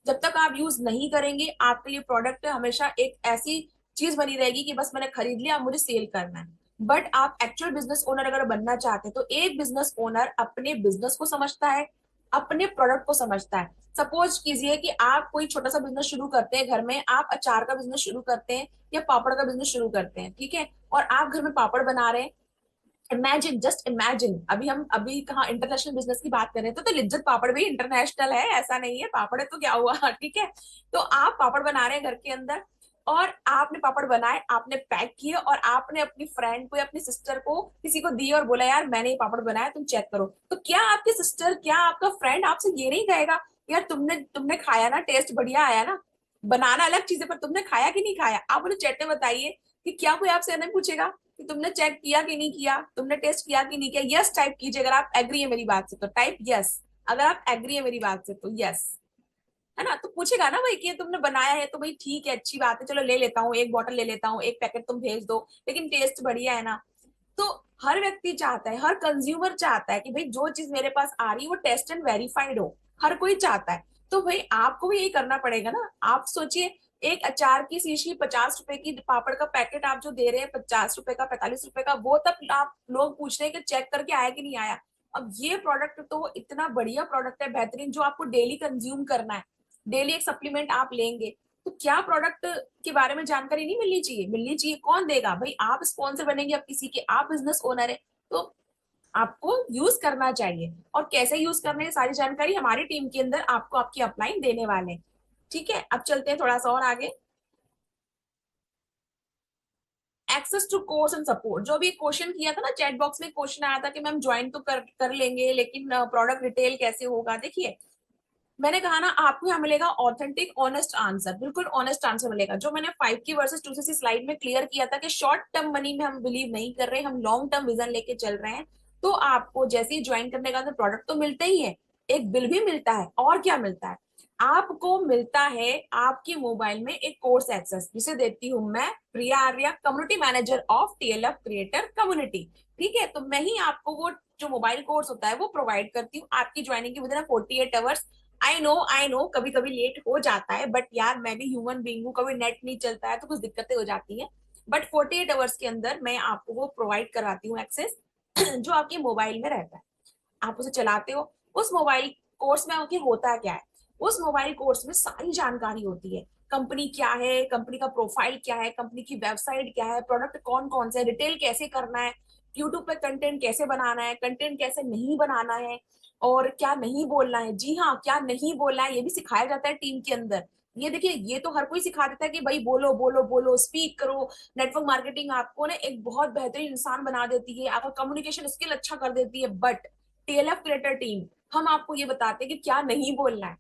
जब तक आप यूज नहीं करेंगे आपके लिए प्रोडक्ट हमेशा एक ऐसी चीज बनी रहेगी कि बस मैंने खरीद लिया मुझे सेल करना है। बट आप एक्चुअल बिजनेस ओनर अगर बनना चाहते हैं तो एक बिजनेस ओनर अपने बिजनेस को समझता है, अपने प्रोडक्ट को समझता है। सपोज कीजिए कि आप कोई छोटा सा बिजनेस शुरू करते हैं घर में, आप अचार का बिजनेस शुरू करते हैं या पापड़ का बिजनेस शुरू करते हैं, ठीक है, और आप घर में पापड़ बना रहे हैं। इमेजिन, जस्ट इमेजिन, अभी हम अभी कहाँ इंटरनेशनल बिजनेस की बात कर रहे थे, तो लिज्जत पापड़ भी इंटरनेशनल है, ऐसा नहीं है पापड़ है तो क्या हुआ ठीक है। तो आप पापड़ बना रहे हैं घर के अंदर, और आपने पापड़ बनाए, आपने पैक किए, और आपने अपनी फ्रेंड को या अपनी सिस्टर को किसी को दिए और बोला यार मैंने ये पापड़ बनाया तुम चेक करो। तो क्या आपकी सिस्टर, क्या आपका फ्रेंड आपसे ये नहीं कहेगा यार तुमने तुमने खाया ना, टेस्ट बढ़िया आया ना। बनाना अलग चीज है पर तुमने खाया कि नहीं खाया, आप उन्हें चैट में बताइए कि क्या कोई आपसे नहीं पूछेगा कि तुमने चेक किया कि नहीं किया, तुमने टेस्ट किया कि नहीं किया। यस टाइप कीजिए अगर आप एग्री है मेरी बात से तो टाइप यस, अगर आप एग्री है मेरी बात से तो यस, है ना। तो पूछेगा ना भाई कि ये तुमने बनाया है तो भाई ठीक है अच्छी बात है, चलो ले लेता हूँ, एक बॉटल ले लेता हूँ, एक पैकेट तुम भेज दो, लेकिन टेस्ट बढ़िया है ना। तो हर व्यक्ति चाहता है, हर कंज्यूमर चाहता है कि भाई जो चीज मेरे पास आ रही है वो टेस्ट एंड वेरीफाइड हो, हर कोई चाहता है। तो भाई आपको भी यही करना पड़ेगा ना। आप सोचिए एक अचार की शीशी 50 रुपए की, पापड़ का पैकेट आप जो दे रहे हैं 50 रुपए का, 45 रुपए का, वो तक आप लोग पूछ रहे हैं कि चेक करके आया कि नहीं आया। अब ये प्रोडक्ट तो इतना बढ़िया प्रोडक्ट है, बेहतरीन, जो आपको डेली कंज्यूम करना है, डेली एक सप्लीमेंट आप लेंगे, तो क्या प्रोडक्ट के बारे में जानकारी नहीं मिलनी चाहिए, मिलनी चाहिए। कौन देगा भाई, आप स्पॉन्सर बनेंगे अब किसी के, आप बिजनेस ओनर है, तो आपको यूज करना चाहिए। और कैसे यूज करने की सारी जानकारी हमारी टीम के अंदर आपको आपकी अपलाइन देने वाले हैं। ठीक है, अब चलते हैं थोड़ा सा और आगे। Access to course and support, जो भी क्वेश्चन किया था ना चैट बॉक्स में, क्वेश्चन आया था कि मैम ज्वाइन तो कर लेंगे लेकिन प्रोडक्ट रिटेल कैसे होगा। देखिए मैंने कहा ना आपको यहाँ मिलेगा ऑथेंटिक ऑनेस्ट आंसर, बिल्कुल ऑनेस्ट आंसर मिलेगा। जो मैंने 5 की वर्सेस 2cc स्लाइड में क्लियर किया था कि शॉर्ट टर्म मनी में हम बिलीव नहीं कर रहे, हम लॉन्ग टर्म विजन लेके चल रहे हैं। तो आपको जैसे ही ज्वाइन करने का प्रोडक्ट तो मिलते ही है, एक बिल भी मिलता है, और क्या मिलता है आपको, मिलता है आपके मोबाइल में एक कोर्स एक्सेस, जिसे देती हूँ मैं Priya Arya, community manager of TLF creator community. ठीक है, तो मैं ही आपको वो जो मोबाइल कोर्स होता है वो प्रोवाइड करती हूँ आपकी ज्वाइनिंग के with in 48 hours. I know कभी कभी लेट हो जाता है, बट यार मैं भी ह्यूमन बीइंग हूँ, कभी नेट नहीं चलता है तो कुछ दिक्कतें हो जाती हैं। बट 48 आवर्स के अंदर मैं आपको वो प्रोवाइड कराती हूँ एक्सेस जो आपके मोबाइल में रहता है, आप उसे चलाते हो। उस मोबाइल कोर्स में आपके होता क्या है, उस मोबाइल कोर्स में सारी जानकारी होती है, कंपनी क्या है, कंपनी का प्रोफाइल क्या है, कंपनी की वेबसाइट क्या है, प्रोडक्ट कौन कौन से, रिटेल कैसे करना है, यूट्यूब पे कंटेंट कैसे बनाना है, कंटेंट कैसे नहीं बनाना है, और क्या नहीं बोलना है। जी हाँ, क्या नहीं बोलना है ये भी सिखाया जाता है टीम के अंदर। ये देखिए ये तो हर कोई सिखा देता है कि भाई बोलो बोलो बोलो, स्पीक करो। नेटवर्क मार्केटिंग आपको ना एक बहुत बेहतरीन इंसान बना देती है, आपका कम्युनिकेशन स्किल अच्छा कर देती है, बट टीएलएफ क्रिएटर टीम हम आपको ये बताते हैं कि क्या नहीं बोलना है।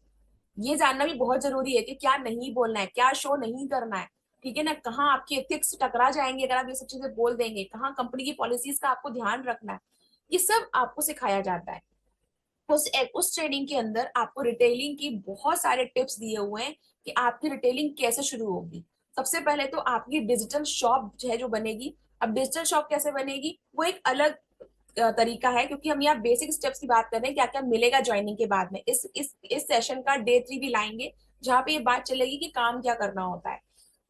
ये जानना भी बहुत जरूरी है कि क्या नहीं बोलना है, क्या शो नहीं करना है। ठीक है ना, कहाँ आपकी एथिक्स टकरा जाएंगे अगर आप ये सब चीजें बोल देंगे, कहाँ कंपनी की पॉलिसीज का आपको ध्यान रखना है, ये सब आपको सिखाया जाता है। उस ट्रेनिंग के अंदर आपको रिटेलिंग की बहुत सारे टिप्स दिए हुए हैं कि आपकी रिटेलिंग कैसे शुरू होगी। सबसे पहले तो आपकी डिजिटल शॉप है जो बनेगी। अब डिजिटल शॉप कैसे बनेगी वो एक अलग तरीका है, क्योंकि हम यहाँ बेसिक स्टेप्स की बात कर रहे हैं क्या क्या मिलेगा ज्वाइनिंग के बाद में। इस सेशन का डे 3 भी लाएंगे जहाँ पे ये बात चलेगी कि काम क्या करना होता है।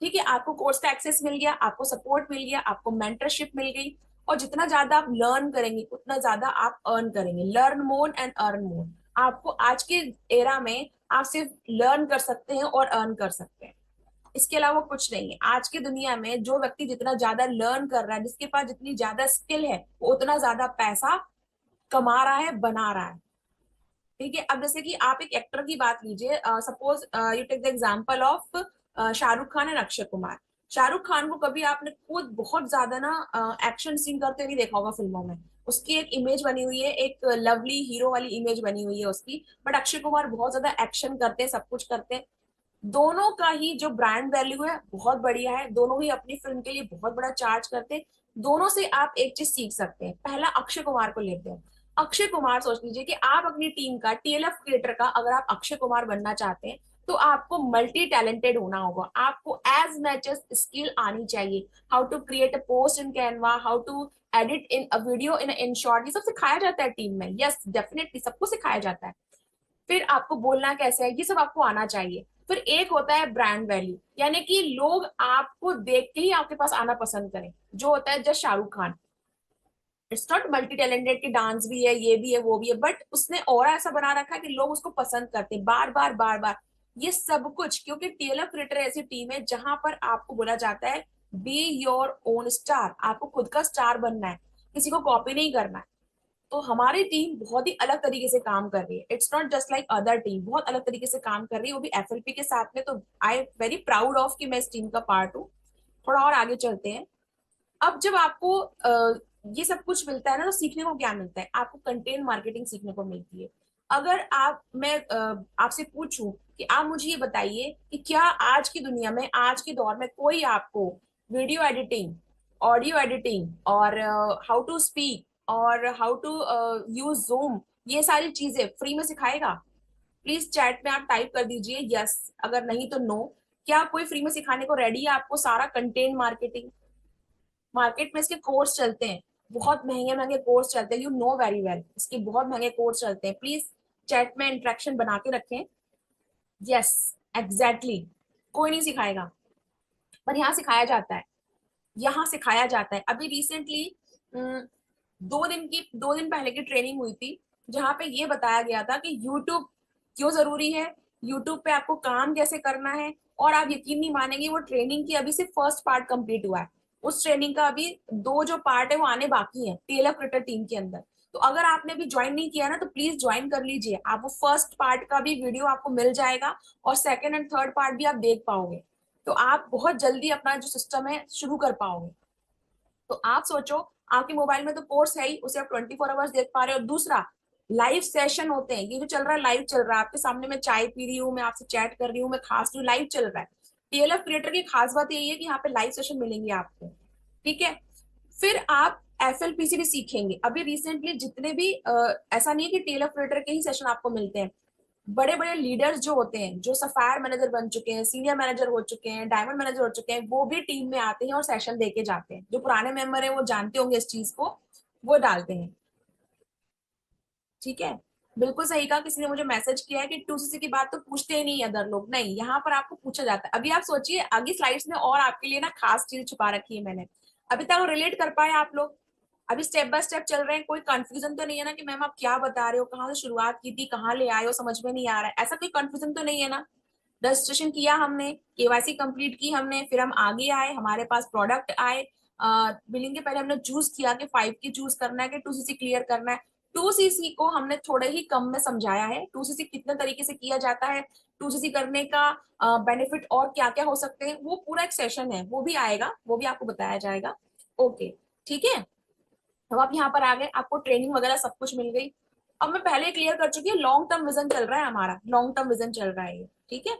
ठीक है, आपको कोर्स का एक्सेस मिल गया, आपको सपोर्ट मिल गया, आपको मेंटरशिप मिल गई, और जितना ज्यादा आप लर्न करेंगे उतना ज्यादा आप अर्न करेंगे। Learn more and earn more. आपको आज के एरा में आप सिर्फ लर्न कर सकते हैं और अर्न कर सकते हैं, इसके अलावा कुछ नहीं है। आज की दुनिया में जो व्यक्ति जितना ज्यादा लर्न कर रहा है, जिसके पास जितनी ज्यादा स्किल है, वो उतना ज्यादा पैसा कमा रहा है, बना रहा है। ठीक है, अब जैसे कि आप एक एक्टर की बात लीजिए, suppose you take the example of Shahrukh Khan and Akshay Kumar. Shahrukh Khan को कभी आपने खुद बहुत ज्यादा ना एक्शन सीन करते नहीं देखा होगा फिल्मों में। उसकी एक इमेज बनी हुई है, एक लवली हीरो वाली इमेज बनी हुई है उसकी। बट अक्षय कुमार बहुत ज्यादा एक्शन करते हैं, सब कुछ करते हैं। दोनों का ही जो ब्रांड वैल्यू है बहुत बढ़िया है, दोनों ही अपनी फिल्म के लिए बहुत बड़ा चार्ज करते हैं। दोनों से आप एक चीज सीख सकते हैं। पहला अक्षय कुमार को लेते हैं। अक्षय कुमार, सोच लीजिए कि आप अपनी टीम का, टीएलएफ क्रिएटर का, अगर आप अक्षय कुमार बनना चाहते हैं तो आपको मल्टी टैलेंटेड होना होगा। आपको एज मच एज स्किल आनी चाहिए। How to create a post in Canva, how to edit in a video in short, ये सब सिखाया जाता है टीम में। यस, डेफिनेटली सबको सिखाया जाता है। फिर आपको बोलना कैसे है, ये सब आपको आना चाहिए। फिर एक होता है ब्रांड वैल्यू, यानी कि लोग आपको देख के ही आपके पास आना पसंद करें, जो होता है just Shahrukh Khan. It's not multi talented की डांस भी है, ये भी है, वो भी है, बट उसने और ऐसा बना रखा है कि लोग उसको पसंद करते हैं बार बार बार बार। ये सब कुछ क्योंकि टीएलएफ क्रिएटर ऐसी टीम है जहां पर आपको बोला जाता है बी योर ओन स्टार। आपको खुद का स्टार बनना है, किसी को कॉपी नहीं करना है। तो हमारी टीम बहुत ही अलग तरीके से काम कर रही है। It's not just like other team, बहुत अलग तरीके से काम कर रही है, वो भी एफएलपी के साथ में। तो आई वेरी प्राउड ऑफ कि मैं इस टीम का पार्ट हूँ। थोड़ा और आगे चलते हैं। अब जब आपको ये सब कुछ मिलता है ना, तो सीखने को क्या मिलता है? आपको कंटेंट मार्केटिंग सीखने को मिलती है। अगर आप, मैं आपसे पूछूं कि आप मुझे ये बताइए कि क्या आज की दुनिया में, आज के दौर में कोई आपको वीडियो एडिटिंग, ऑडियो एडिटिंग, और हाउ टू स्पीक, और हाउ टू यूज जूम, ये सारी चीजें फ्री में सिखाएगा? प्लीज चैट में आप टाइप कर दीजिए यस, अगर नहीं तो नो। क्या कोई फ्री में सिखाने को रेडी है आपको सारा कंटेंट मार्केटिंग? मार्केट में इसके कोर्स चलते हैं, बहुत महंगे महंगे कोर्स चलते हैं, यू नो वेरी वेल, इसके बहुत महंगे कोर्स चलते हैं। प्लीज चैट में इंटरेक्शन बना के रखें। यस, एग्जैक्टली, कोई नहीं सिखाएगा, पर यहाँ सिखाया जाता है। यहाँ सिखाया जाता है। अभी रिसेंटली 2 दिन पहले की ट्रेनिंग हुई थी, जहाँ पे ये बताया गया था कि यूट्यूब क्यों जरूरी है, यूट्यूब पे आपको काम कैसे करना है। और आप यकीन नहीं मानेंगे, वो ट्रेनिंग की अभी सिर्फ फर्स्ट पार्ट कंप्लीट हुआ है। उस ट्रेनिंग का अभी दो जो पार्ट है वो आने बाकी है टीएलएफ क्रिएटर टीम के अंदर। तो अगर आपने अभी ज्वाइन नहीं किया ना, तो प्लीज ज्वाइन कर लीजिए। आप वो फर्स्ट पार्ट का भी वीडियो आपको मिल जाएगा, और सेकेंड एंड थर्ड पार्ट भी आप देख पाओगे। तो आप बहुत जल्दी अपना जो सिस्टम है शुरू कर पाओगे। तो आप सोचो, आपके मोबाइल में तो कोर्स है ही, उसे आप 24 आवर्स देख पा रहे हो। और दूसरा, लाइव सेशन होते हैं, ये जो चल रहा है लाइव चल रहा है आपके सामने। मैं चाय पी रही हूँ, मैं आपसे चैट कर रही हूँ, मैं खास रही हूँ, लाइव चल रहा है। टीएलएफ क्रिएटर की खास बात यही है कि यहाँ पे लाइव सेशन मिलेंगे आपको। ठीक है, फिर आप एफएलपीसी भी सीखेंगे। अभी रिसेंटली जितने भी ऐसा नहीं है कि टीएलएफ क्रिएटर के ही सेशन आपको मिलते हैं। बड़े बड़े लीडर्स जो होते हैं, जो सफायर मैनेजर बन चुके हैं, सीनियर मैनेजर हो चुके हैं, डायमंड मैनेजर हो चुके हैं, वो भी टीम में आते हैं और सेशन देके जाते हैं। जो पुराने मेंबर है वो जानते होंगे इस चीज को, वो डालते हैं। ठीक है, बिल्कुल सही कहा। किसी ने मुझे मैसेज किया है कि टूसीसी की बात तो पूछते ही नहीं अदर लोग। नहीं, यहाँ पर आपको पूछा जाता है। अभी आप सोचिए, आगे स्लाइड्स में और आपके लिए ना खास चीज छुपा रखी है मैंने। अभी तक रिलेट कर पाए आप लोग? अभी स्टेप बाय स्टेप चल रहे हैं, कोई कंफ्यूजन तो नहीं है ना कि मैम आप क्या बता रहे हो, कहाँ से शुरुआत की थी, कहाँ ले आए हो, समझ में नहीं आ रहा है, ऐसा कोई कंफ्यूजन तो नहीं है ना? रजिस्ट्रेशन किया हमने, केवाईसी कंप्लीट की हमने, फिर हम आगे आए, हमारे पास प्रोडक्ट आए। बिलिंग के पहले हमने चूज किया कि 5 की चूज करना है कि 2सीसी क्लियर करना है। 2सीसी को हमने थोड़े ही कम में समझाया है, 2सीसी कितने तरीके से किया जाता है, 2सीसी करने का बेनिफिट और क्या क्या हो सकते हैं, वो पूरा एक सेशन है, वो भी आएगा, वो भी आपको बताया जाएगा। ओके, ठीक है। अब आप यहाँ पर आ गए, आपको ट्रेनिंग वगैरह सब कुछ मिल गई। अब मैं पहले क्लियर कर चुकी हूँ, लॉन्ग टर्म विजन चल रहा है हमारा, लॉन्ग टर्म विजन चल रहा है ये। ठीक है,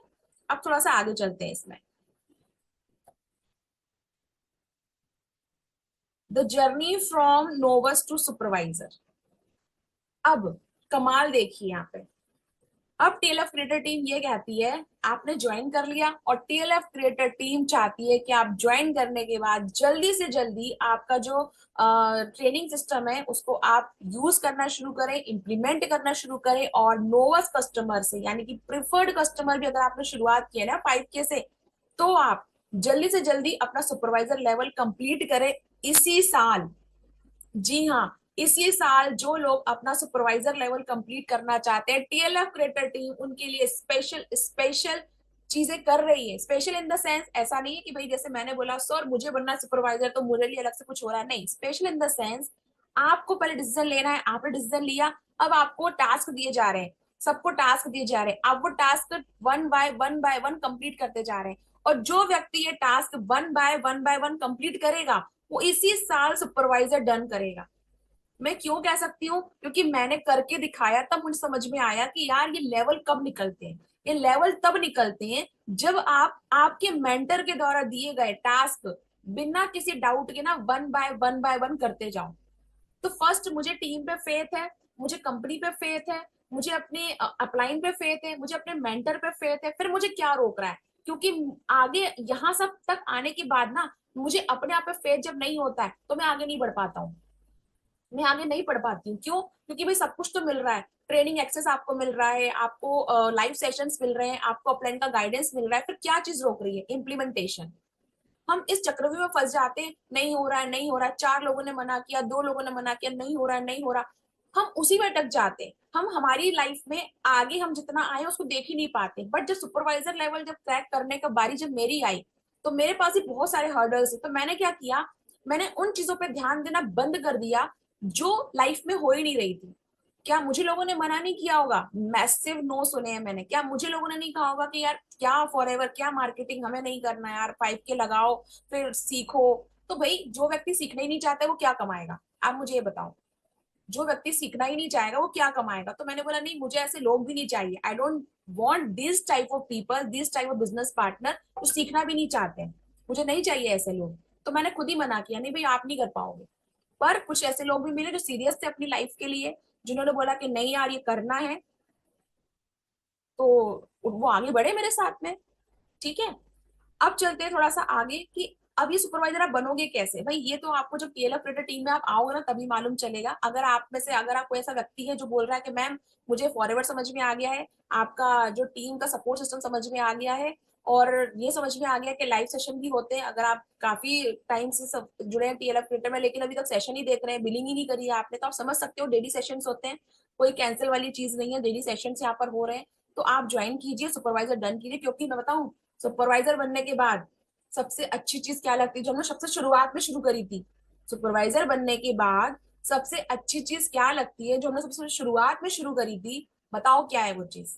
अब थोड़ा सा आगे चलते हैं इसमें। The journey from novice to supervisor. अब कमाल देखिए यहाँ पे, अब टीएलएफ क्रिएटर टीम ये कहती है आपने ज्वाइन कर लिया, और टीएलएफ क्रिएटर टीम चाहती है कि आप ज्वाइन करने के बाद जल्दी से जल्दी आपका जो ट्रेनिंग सिस्टम है उसको आप यूज करना शुरू करें, इंप्लीमेंट करना शुरू करें, और नोवस कस्टमर से यानी कि प्रिफर्ड कस्टमर भी अगर आपने शुरुआत की है ना 5K से, तो आप जल्दी से जल्दी अपना सुपरवाइजर लेवल कंप्लीट करें इसी साल। जी हाँ, इसी साल जो लोग अपना सुपरवाइजर लेवल कंप्लीट करना चाहते हैं, टीएलएफ क्रिएटर टीम उनके लिए स्पेशल स्पेशल चीजें कर रही है। स्पेशल इन द सेंस, ऐसा नहीं है कि भाई जैसे मैंने बोला सर मुझे बनना है सुपरवाइजर तो मुझे लिए अलग से कुछ हो रहा है, नहीं। स्पेशल इन द सेंस, आपको पहले डिसीजन लेना है, आपने डिसीजन लिया, अब आपको टास्क दिए जा रहे हैं, सबको टास्क दिए जा रहे हैं, आप वो task one by one complete करते जा रहे हैं। और जो व्यक्ति ये task one by one complete करेगा वो इसी साल सुपरवाइजर डन करेगा। मैं क्यों कह सकती हूँ, क्योंकि मैंने करके दिखाया, तब मुझे समझ में आया कि यार ये लेवल कब निकलते हैं। ये लेवल तब निकलते हैं जब आप आपके मेंटर के द्वारा दिए गए टास्क बिना किसी डाउट के ना वन बाय वन करते जाओ। तो फर्स्ट मुझे टीम पे फेथ है, मुझे कंपनी पे फेथ है, मुझे अपने अपलाइन पे फेथ है, मुझे अपने मेंटर पे फेथ है, फिर मुझे क्या रोक रहा है। क्योंकि आगे यहाँ सब तक आने के बाद ना मुझे अपने आप पे फेथ जब नहीं होता है तो मैं आगे नहीं बढ़ पाता हूँ, मैं आगे नहीं पढ़ पाती हूँ। क्यों? क्योंकि भाई सब कुछ तो मिल रहा है, ट्रेनिंग एक्सेस आपको मिल रहा है, आपको लाइव सेशंस मिल रहे हैं, आपको अपलाइन का गाइडेंस मिल रहा है, फिर क्या चीज रोक रही है? इम्प्लीमेंटेशन। हम इस चक्रव्यूह में फंस जाते हैं, नहीं हो रहा है, नहीं हो रहा है, 4 लोगों ने मना किया, 2 लोगों ने मना किया, नहीं हो रहा है, नहीं हो रहा। हम उसी में अटक जाते हैं, हम हमारी लाइफ में आगे हम जितना आए उसको देख ही नहीं पाते। बट जब सुपरवाइजर लेवल जब क्रैक करने का बारी जब मेरी आई, तो मेरे पास ही बहुत सारे हर्डल्स है। तो मैंने क्या किया, मैंने उन चीजों पर ध्यान देना बंद कर दिया जो लाइफ में हो ही नहीं रही थी। क्या मुझे लोगों ने मना नहीं किया होगा? मैसिव नो सुने हैं मैंने। क्या मुझे लोगों ने नहीं कहा होगा कि यार क्या फॉरएवर, क्या मार्केटिंग, हमें नहीं करना यार, 5K लगाओ फिर सीखो। तो भाई जो व्यक्ति सीखना ही नहीं चाहता वो क्या कमाएगा? आप मुझे ये बताओ, जो व्यक्ति सीखना ही नहीं चाहेगा वो क्या कमाएगा? तो मैंने बोला नहीं, मुझे ऐसे लोग भी नहीं चाहिए। I don't want this type of people, this type of business partner जो सीखना भी नहीं चाहते हैं। मुझे नहीं चाहिए ऐसे लोग। तो मैंने खुद ही मना किया, नहीं भाई आप नहीं कर पाओगे। पर कुछ ऐसे लोग भी मिले जो सीरियस थे अपनी लाइफ के लिए, जिन्होंने बोला कि नहीं यार ये करना है, तो वो आगे बढ़े मेरे साथ में। ठीक है, अब चलते हैं थोड़ा सा आगे कि अब ये सुपरवाइजर आप बनोगे कैसे। भाई ये तो आपको जब टीएलएफ क्रिएटर टीम में आप आओगे ना तभी मालूम चलेगा। अगर आप में से अगर आप कोई ऐसा व्यक्ति है जो बोल रहा है कि मैम मुझे फॉरवर्ड समझ में आ गया है, आपका जो टीम का सपोर्ट सिस्टम समझ में आ गया है, और ये समझ में आ गया कि लाइव सेशन भी होते हैं, अगर आप काफी टाइम से सब जुड़े हैं टीएलएफ क्रिएटर में लेकिन अभी तक सेशन ही देख रहे हैं, बिलिंग ही नहीं करी है आपने, तो आप समझ सकते हो डेली सेशन होते हैं, कोई कैंसिल वाली चीज नहीं है, डेली सेशन यहाँ पर हो रहे हैं। तो आप ज्वाइन कीजिए, सुपरवाइजर डन कीजिए। क्योंकि मैं बताऊं, सुपरवाइजर बनने के बाद सबसे अच्छी चीज क्या लगती है जो हमने सबसे शुरुआत में शुरू करी थी? सुपरवाइजर बनने के बाद सबसे अच्छी चीज क्या लगती है जो हमने सबसे शुरुआत में शुरू करी थी? बताओ क्या है वो चीज?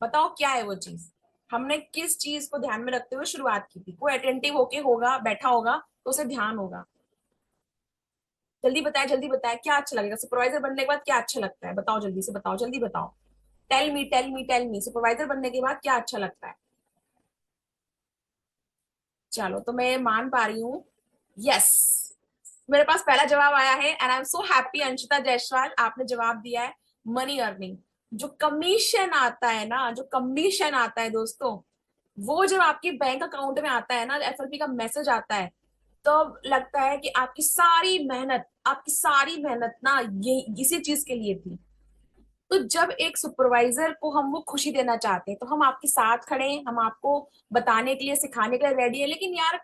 बताओ क्या है वो चीज? हमने किस चीज को ध्यान में रखते हुए शुरुआत की थी? कोई अटेंटिव होके होगा, बैठा होगा तो उसे ध्यान होगा। जल्दी बताए, जल्दी बताए, क्या अच्छा लगेगा सुपरवाइजर बनने के बाद? क्या अच्छा लगता है? बताओ जल्दी से, बताओ जल्दी बताओ। Tell me tell me tell me, supervisor बनने के बाद क्या अच्छा लगता है? चलो तो मैं मान पा रही हूँ। यस, मेरे पास पहला जवाब आया है and I am so happy. Anshita Jaiswal आपने जवाब दिया है, मनी अर्निंग। जो कमीशन आता है ना, जो कमीशन आता है दोस्तों, वो जब आपके बैंक अकाउंट में आता है ना, एफएलपी का मैसेज आता है, तो लगता है कि आपकी सारी मेहनत ना ये इसी चीज के लिए थी। तो जब एक सुपरवाइजर को हम वो खुशी देना चाहते हैं तो हम आपके साथ खड़े हैं, हम आपको बताने के लिए, सिखाने के लिए रेडी है, लेकिन यार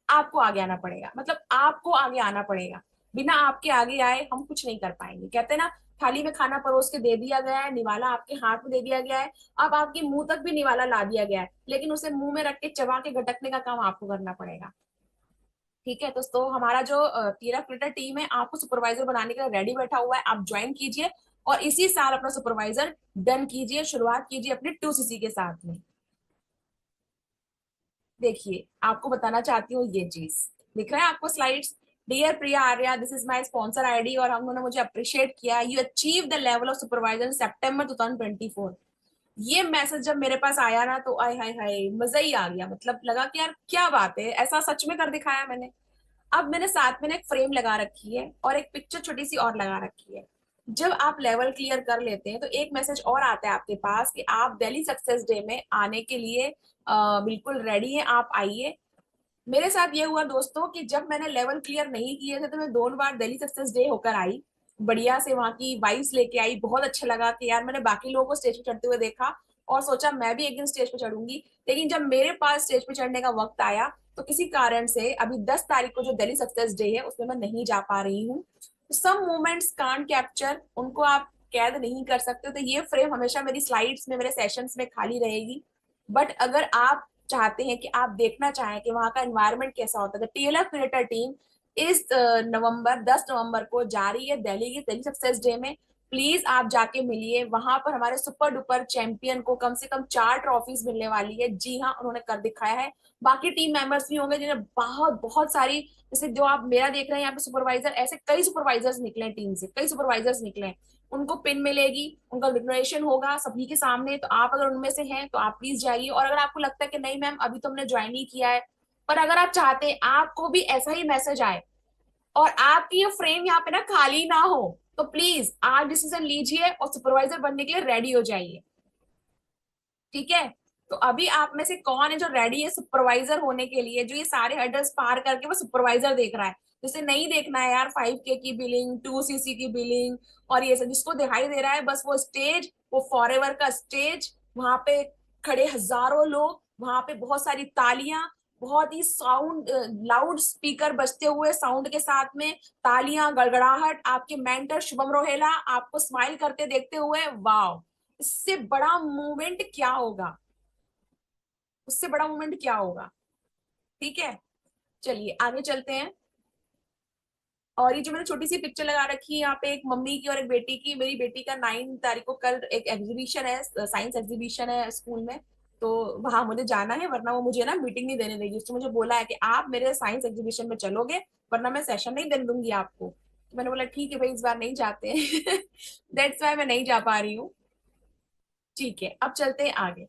आपको आगे आना पड़ेगा। मतलब आपको आगे आना पड़ेगा, बिना आपके आगे आए हम कुछ नहीं कर पाएंगे। कहते हैं ना, थाली में खाना परोस के दे दिया गया है, निवाला आपके हाथ में दे दिया गया है, अब आपके मुंह तक भी निवाला ला दिया गया है, लेकिन उसे मुंह में रख के चबा के गटकने का काम आपको करना पड़ेगा। ठीक है, तो हमारा जो टीरा क्रिएटर टीम है आपको सुपरवाइजर बनाने के लिए रेडी बैठा हुआ है, आप ज्वाइन कीजिए और इसी साल अपना सुपरवाइजर डन कीजिए, शुरुआत कीजिए अपने 2CC के साथ में। देखिए आपको बताना चाहती हूँ ये चीज, दिख रहा है आपको slides? Dear Priya Arya, this is my sponsor ID, और हम उन्होंने मुझे अप्रिशिएट किया, you achieve the level of supervisor in सितंबर 2024। ये मैसेज जब मेरे पास आया ना तो आय हाय हाय मजा ही आ गया। मतलब लगा कि यार क्या बात है, ऐसा सच में कर दिखाया मैंने। अब मैंने साथ में ना एक फ्रेम लगा रखी है और एक पिक्चर छोटी सी और लगा रखी है। जब आप लेवल क्लियर कर लेते हैं तो एक मैसेज और आता है आपके पास कि आप दिल्ली सक्सेस डे में आने के लिए बिल्कुल रेडी हैं, आप आइए। मेरे साथ ये हुआ दोस्तों कि जब मैंने लेवल क्लियर नहीं किए थे तो मैं 2 बार दिल्ली सक्सेस डे होकर आई, बढ़िया से वहां की वाइब्स लेके आई। बहुत अच्छा लगा कि यार मैंने बाकी लोगों को स्टेज पे चढ़ते हुए देखा और सोचा मैं भी एक दिन स्टेज पे चढ़ूंगी, लेकिन जब मेरे पास स्टेज पे चढ़ने का वक्त आया तो किसी कारण से अभी 10 तारीख को जो दिल्ली सक्सेस डे है उसमें मैं नहीं जा पा रही हूँ। सम मोमेंट्स कांट कैप्चर, उनको आप कैद नहीं कर सकते, तो ये फ्रेम हमेशा मेरी स्लाइड्स में, मेरे सेशंस में खाली रहेगी। बट अगर आप चाहते हैं कि आप देखना चाहें कि वहां का एनवायरनमेंट कैसा होता है, तो टीएलएफ क्रिएटर टीम इस नवंबर 10 नवंबर को जा रही है दिल्ली की दिल्ली सक्सेस डे में। प्लीज आप जाके मिलिए, वहां पर हमारे सुपर डुपर चैंपियन को कम से कम 4 ट्रॉफीज मिलने वाली है। जी हाँ, उन्होंने कर दिखाया है। बाकी टीम मेंबर्स भी होंगे जिन्हें बहुत बहुत सारी, जैसे जो आप मेरा देख रहे हैं यहाँ पे सुपरवाइजर, ऐसे कई सुपरवाइजर्स निकले हैं, टीम से कई सुपरवाइजर्स निकले हैं। उनको पिन मिलेगी, उनका डिक्लेरेशन होगा सभी के सामने, तो आप अगर उनमें से हैं तो आप प्लीज जाइए। और अगर आपको लगता है कि नहीं मैम अभी तो हमने ज्वाइन नहीं किया है, पर अगर आप चाहते हैं आपको भी ऐसा ही मैसेज आए और आपकी ये फ्रेम यहाँ पे ना खाली ना हो, तो प्लीज आज डिसीजन लीजिए और सुपरवाइजर बनने के लिए रेडी हो जाइए। ठीक है, तो अभी आप में से कौन है जो रेडी है सुपरवाइजर होने के लिए, जो ये सारे हर्डल्स पार करके वो सुपरवाइजर देख रहा है। जिसे नहीं देखना है यार 5K की बिलिंग, 2cc की बिलिंग और ये सब, जिसको दिखाई दे रहा है बस वो स्टेज, वो फॉरएवर का स्टेज, वहां पे खड़े हजारों लोग, वहां पे बहुत सारी तालियां, बहुत ही साउंड लाउड स्पीकर बजते हुए साउंड के साथ में तालियां, गड़गड़ाहट, आपके मेंटर शुभम रोहेला आपको स्माइल करते देखते हुए, वाह! इससे बड़ा मूवमेंट क्या होगा, उससे बड़ा मूवमेंट क्या होगा। ठीक है, चलिए आगे चलते हैं। और ये जो मैंने छोटी सी पिक्चर लगा रखी है यहाँ पे, एक मम्मी की और एक बेटी की, मेरी बेटी का 9 तारीख को कल एक एग्जीबिशन है, साइंस एग्जीबिशन है स्कूल में, तो वहां मुझे जाना है, वरना वो मुझे ना मीटिंग नहीं देने देगी। उसने मुझे बोला है कि आप मेरे साइंस एग्जीबिशन में चलोगे वरना मैं सेशन नहीं देने दूंगी आपको। तो मैंने बोला ठीक है भाई, इस बार नहीं जाते हैं दैट्स वाई मैं नहीं जा पा रही हूँ। ठीक है, अब चलते हैं आगे।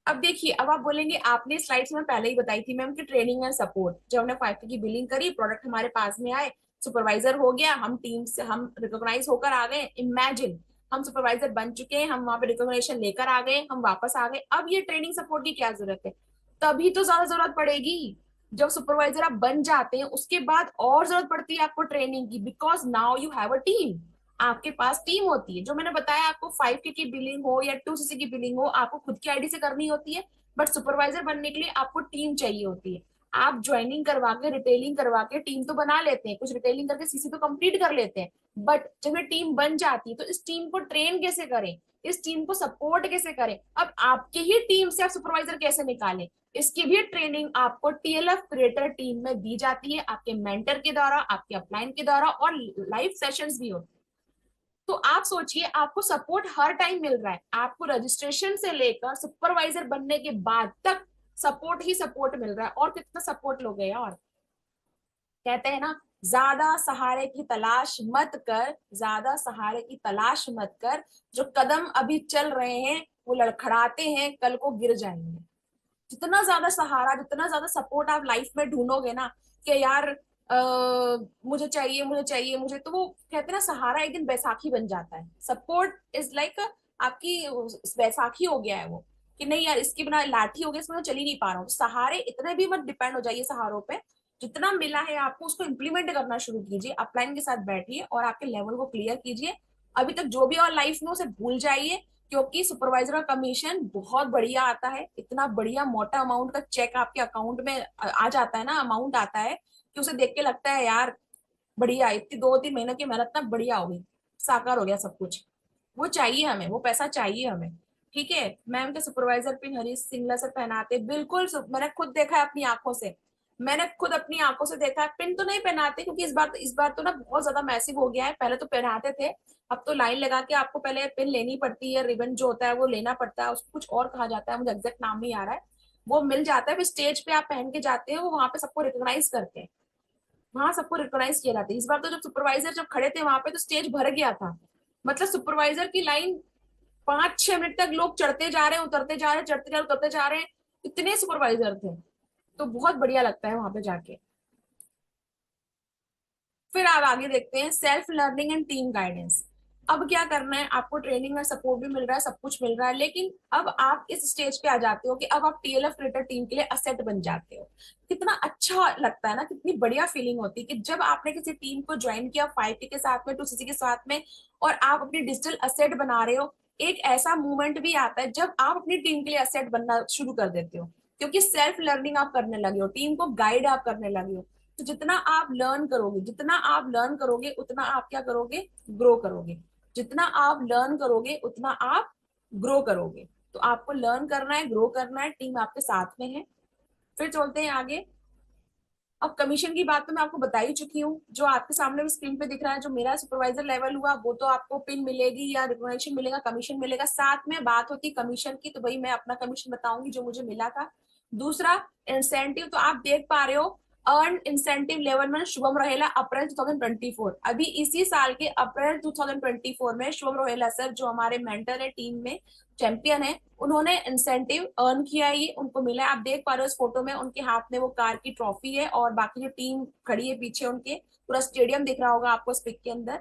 अब देखिए, अब आप बोलेंगे आपने स्लाइड्स में पहले ही बताई थी मैम कि ट्रेनिंग एंड सपोर्ट, जब हमने 5K की बिलिंग करी, प्रोडक्ट हमारे पास में आए, सुपरवाइजर हो गया, हम टीम से हम रिकॉग्नाइज होकर आ गए। इमेजिन हम सुपरवाइजर बन चुके हैं, हम वहां पे रिकॉग्निशन लेकर आ गए, हम वापस आ गए। अब ये ट्रेनिंग सपोर्ट की क्या जरूरत है? तभी तो ज्यादा जरूरत पड़ेगी जब सुपरवाइजर आप बन जाते हैं, उसके बाद और जरूरत पड़ती है आपको ट्रेनिंग की, because now you have a team. आपके पास टीम होती है, जो मैंने बताया आपको 5K की बिलिंग हो या 2cc की बिलिंग हो, आपको खुद की आईडी से करनी होती है। बट सुपरवाइजर बनने के लिए आपको टीम चाहिए होती है। आप ज्वाइनिंग करवा के, रिटेलिंग करवा के टीम तो बना लेते हैं, कुछ रिटेलिंग करके सीसी तो कंप्लीट कर लेते हैं, बट जब ये टीम बन जाती है तो इस टीम को ट्रेन कैसे करें, इस टीम को सपोर्ट कैसे करें, अब आपके ही टीम से आप सुपरवाइजर कैसे निकालें, इसकी भी ट्रेनिंग आपको टीएलएफ क्रिएटर टीम में दी जाती है, आपके मेंटर के द्वारा, आपके अपलाइन के द्वारा, और लाइव सेशंस भी होते हैं। तो आप सोचिए, आपको सपोर्ट हर टाइम मिल रहा है, आपको रजिस्ट्रेशन से लेकर सुपरवाइजर बनने के बाद तक सपोर्ट ही सपोर्ट मिल रहा है। और कितना सपोर्ट लोगे यार, कहते हैं ना, ज्यादा सहारे की तलाश मत कर, ज्यादा सहारे की तलाश मत कर, जो कदम अभी चल रहे हैं वो लड़खड़ाते हैं, कल को गिर जाएंगे। जितना ज्यादा सहारा, जितना ज्यादा सपोर्ट आप लाइफ में ढूंढोगे ना कि यार मुझे चाहिए, मुझे चाहिए, मुझे, तो वो कहते हैं ना, सहारा एक दिन बैसाखी बन जाता है। सपोर्ट इज लाइक आपकी बैसाखी हो गया है वो, कि नहीं यार इसके बिना लाठी हो गया, इसमें मैं चल ही नहीं पा रहा हूँ। सहारे इतने भी मत डिपेंड हो जाइए सहारों पे, जितना मिला है आपको उसको इम्प्लीमेंट करना शुरू कीजिए, अपलाइन के साथ बैठिए और आपके लेवल को क्लियर कीजिए। अभी तक जो भी और लाइफ में उसे भूल जाइए, क्योंकि सुपरवाइजर का कमीशन बहुत बढ़िया आता है, इतना बढ़िया मोटा अमाउंट का चेक आपके अकाउंट में आ जाता है ना, अमाउंट आता है कि उसे देख के लगता है यार बढ़िया, इतनी 2-3 महीने की मेहनत ना बढ़िया हो गई, साकार हो गया सब कुछ। वो चाहिए हमें, वो पैसा चाहिए हमें। ठीक है, मैम के supervisor pin Harish Singla sir पहनाते, बिल्कुल मैंने खुद देखा है अपनी आंखों से, मैंने खुद अपनी आंखों से देखा है। पिन तो नहीं पहनाते क्योंकि इस बार तो ना बहुत ज्यादा मैसिव हो गया है, पहले तो पहनाते थे, अब तो लाइन लगा के आपको पहले पिन लेनी पड़ती है, रिबन जो होता है वो लेना पड़ता है, उसको कुछ और कहा जाता है, मुझे एग्जैक्ट नाम नहीं आ रहा है। वो मिल जाता है, फिर स्टेज पे आप पहन के जाते हैं, वो वहां पे सबको रिकॉग्नाइज करते हैं, वहां सबको रिकॉग्नाइज किया जाता है। इस बार तो जब सुपरवाइजर जब खड़े थे वहां पे तो स्टेज भर गया था, मतलब सुपरवाइजर की लाइन 5-6 मिनट तक लोग चढ़ते जा रहे हैं, उतरते जा रहे हैं, चढ़ते जा रहे हैं, उतरते जा रहे हैं, इतने सुपरवाइजर थे। तो बहुत बढ़िया लगता है वहां पे जाके। फिर आप आगे देखते हैं self learning and team guidance. अब क्या करना है, आपको ट्रेनिंग में सपोर्ट भी मिल रहा है, सब कुछ मिल रहा है, लेकिन अब आप इस स्टेज पे आ जाते हो कि अब आप टीएलएफ क्रिएटर टीम के लिए असेट बन जाते हो। कितना अच्छा लगता है ना, कितनी बढ़िया फीलिंग होती है कि जब आपने किसी टीम को ज्वाइन किया 5K के साथ में, 2CC के साथ में, और आप अपनी डिजिटल असेट बना रहे हो। एक ऐसा मूवमेंट भी आता है जब आप अपनी टीम के लिए असेट बनना शुरू कर देते हो, क्योंकि सेल्फ लर्निंग आप करने लगे हो, टीम को गाइड आप करने लगे हो। तो जितना आप लर्न करोगे, जितना आप लर्न करोगे, उतना आप क्या करोगे, ग्रो करोगे। जितना आप लर्न करोगे उतना आप ग्रो करोगे। तो आपको लर्न करना है, ग्रो करना है, टीम आपके साथ में है। फिर चलते हैं आगे। अब कमीशन की बात तो मैं आपको बता ही चुकी हूँ, जो आपके सामने भी स्क्रीन पे दिख रहा है, जो मेरा सुपरवाइजर लेवल हुआ वो तो आपको पिन मिलेगी या रिकॉग्निशन मिलेगा, कमीशन मिलेगा। साथ में बात होती कमीशन की, तो भाई मैं अपना कमीशन बताऊंगी जो मुझे मिला था। दूसरा, इंसेंटिव तो आप देख पा रहे हो, अर्न इंसेंटिव लेवल में शुभम रोहेला अप्रैल 2024, अभी इसी साल के अप्रैल 2024 में शुभम रोहेला सर, जो हमारे मेंटर है टीम में, चैंपियन है, उन्होंने इंसेंटिव अर्न किया है, ये उनको मिला है। आप देख पा रहे हो इस फोटो में उनके हाथ में वो कार की ट्रॉफी है, और बाकी जो टीम खड़ी है पीछे उनके, पूरा स्टेडियम दिख रहा होगा आपको इस पिक के अंदर।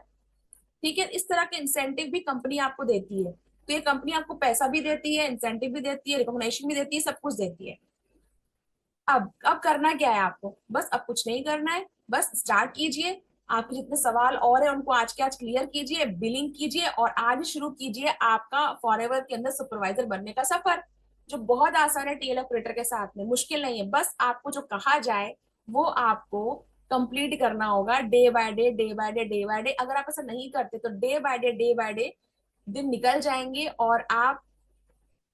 ठीक है, इस तरह के इंसेंटिव भी कंपनी आपको देती है। तो ये कंपनी आपको पैसा भी देती है, इंसेंटिव भी देती है, रिकॉग्निशन भी देती है, सब कुछ देती है। अब करना क्या है आपको, बस अब कुछ नहीं करना है, बस स्टार्ट कीजिए। आपके जितने सवाल और है उनको आज के आज क्लियर कीजिए, बिलिंग कीजिए, और आज शुरू कीजिए आपका फॉरएवर के अंदर सुपरवाइजर बनने का सफर, जो बहुत आसान है टीएल ऑपरेटर के साथ में, मुश्किल नहीं है। बस आपको जो कहा जाए वो आपको कंप्लीट करना होगा, day by day, day by day, day by day. अगर आप ऐसा नहीं करते तो day by day, day by day दिन निकल जाएंगे और आप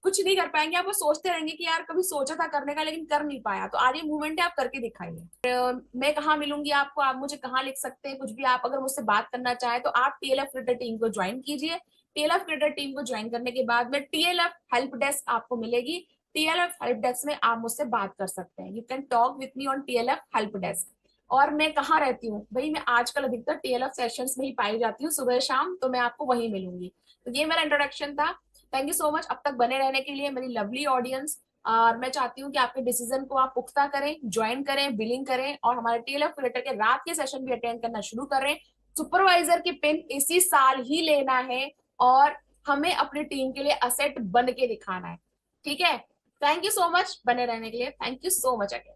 कुछ नहीं कर पाएंगे। आप वो सोचते रहेंगे कि यार कभी सोचा था करने का लेकिन कर नहीं पाया। तो आज ये मूवमेंट है, आप करके दिखाइए। मैं कहाँ मिलूंगी आपको, आप मुझे कहाँ लिख सकते हैं कुछ भी, आप अगर मुझसे बात करना चाहे तो आप टीएलएफ क्रिएटर टीम को ज्वाइन कीजिए। टीएलएफ क्रिएटर टीम को ज्वाइन करने के बाद में टीएलएफ हेल्प डेस्क आपको मिलेगी। टीएलएफ हेल्प डेस्क में आप मुझसे बात कर सकते हैं, you can talk with me on TLF help desk. और मैं कहाँ रहती हूँ भाई, मैं आजकल अधिकतर टीएलएफ सेशंस में ही पाई जाती हूँ, सुबह शाम, तो मैं आपको वहीं मिलूंगी। तो ये मेरा इंट्रोडक्शन था। थैंक यू सो मच अब तक बने रहने के लिए मेरी लवली ऑडियंस। और मैं चाहती हूँ कि आपके डिसीजन को आप पुख्ता करें, ज्वाइन करें, बिलिंग करें, और हमारे टीएलएफ क्रिएटर के रात के सेशन भी अटेंड करना शुरू करें। सुपरवाइजर की पिन इसी साल ही लेना है, और हमें अपनी टीम के लिए असेट बन के दिखाना है। ठीक है, थैंक यू सो मच बने रहने के लिए, thank you so much again.